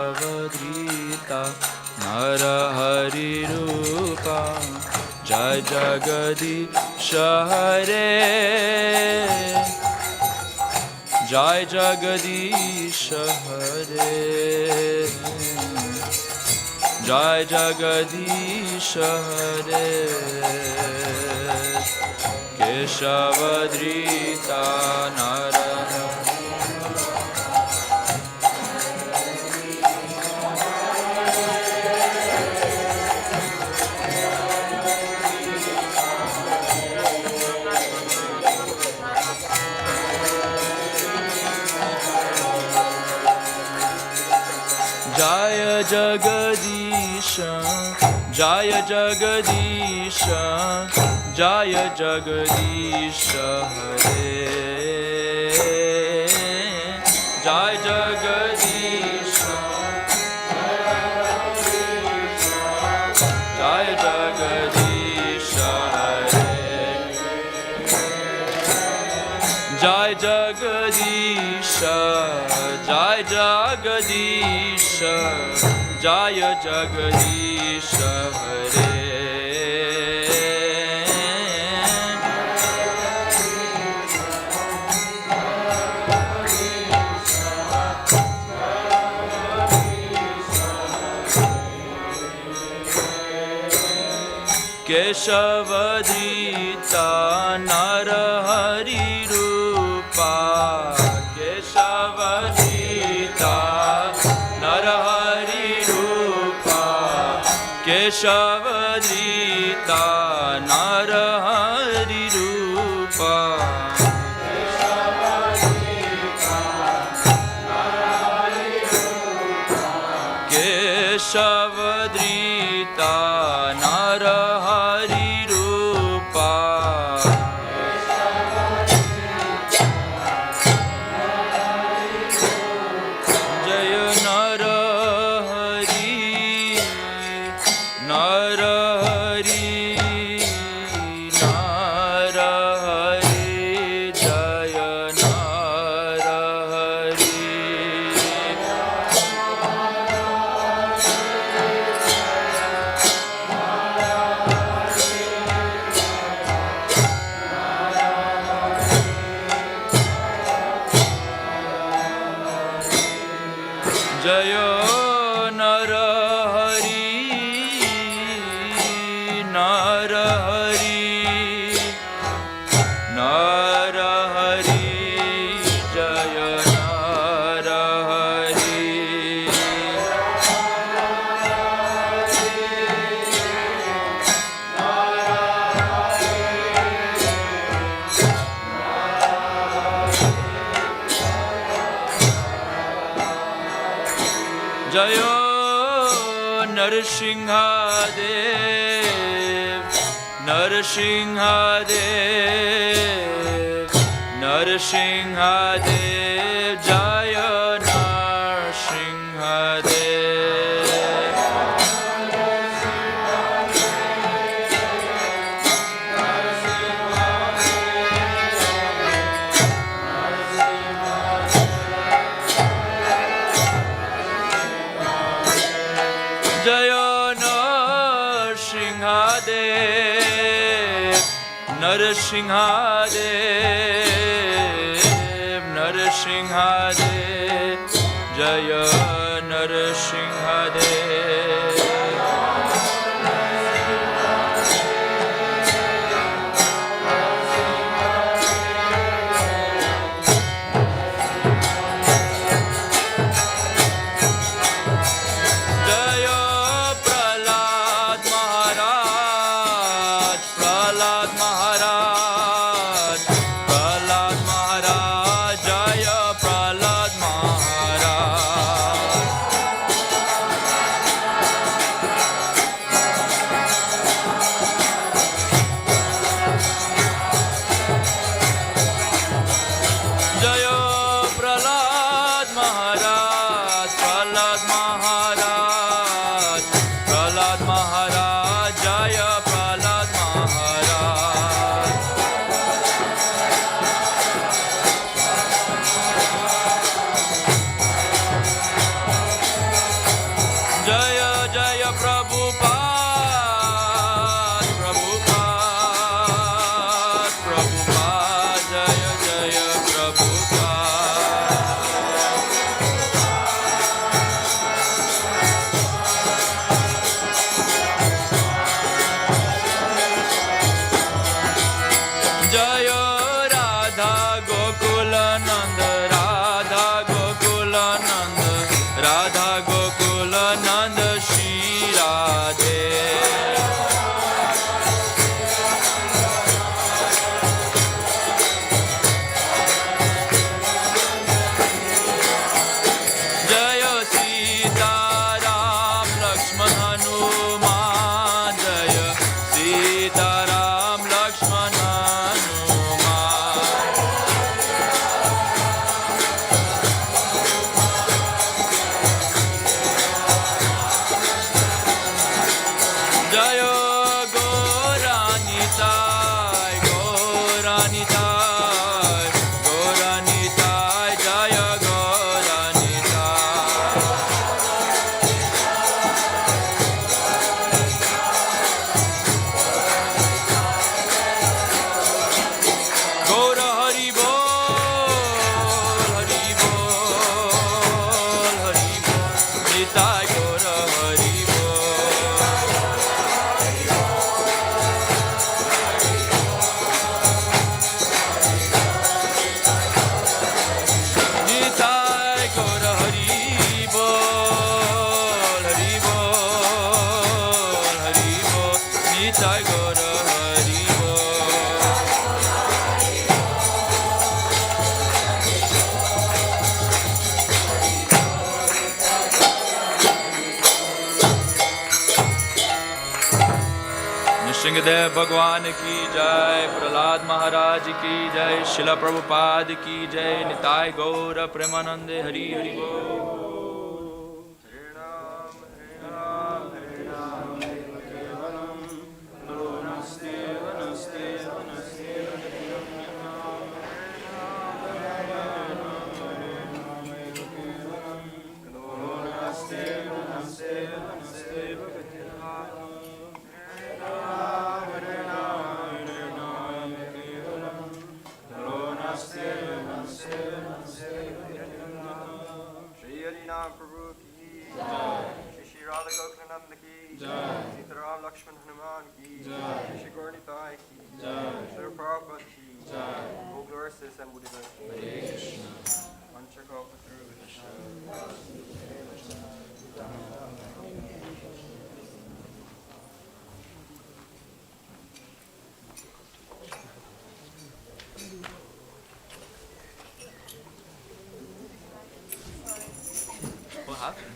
Keshavadrita Narahari Rupa Jai Jagadisha Hare Jai Jagadisha Hare Jai Jagadisha Hare Keshavadrita Narahari Jaya Jagadisha, Jaya Jagadisha, Jaya Jagadisha Hare. Jaya Jagadisha, Jaya Jagadisha Hare. Jaya Jagadisha, Jaya Jagadisha, Jaya Jagadisha Hare. Keshavadrita Narahari Rupa Keshavadrita Narahari Rupa Keshavadrita Narahari Rupa Keshavadrita Narahari Rupa Jaya Narahari Narahari Narahari Jaya Narahari Jaya Narahari Narahari Narahari Jaya Jayo Narsimhadev, Narsimhadev, Narsimhadev, Jaya Narsimhadev, Narsimhadev, Jaya Narsimhadev. Singhdeo भगवान की जय, प्रहलाद महाराज की जय, शिला प्रभुपाद की जय, निताय गौर प्रेमानंदे हरि हरि बोल। What happened?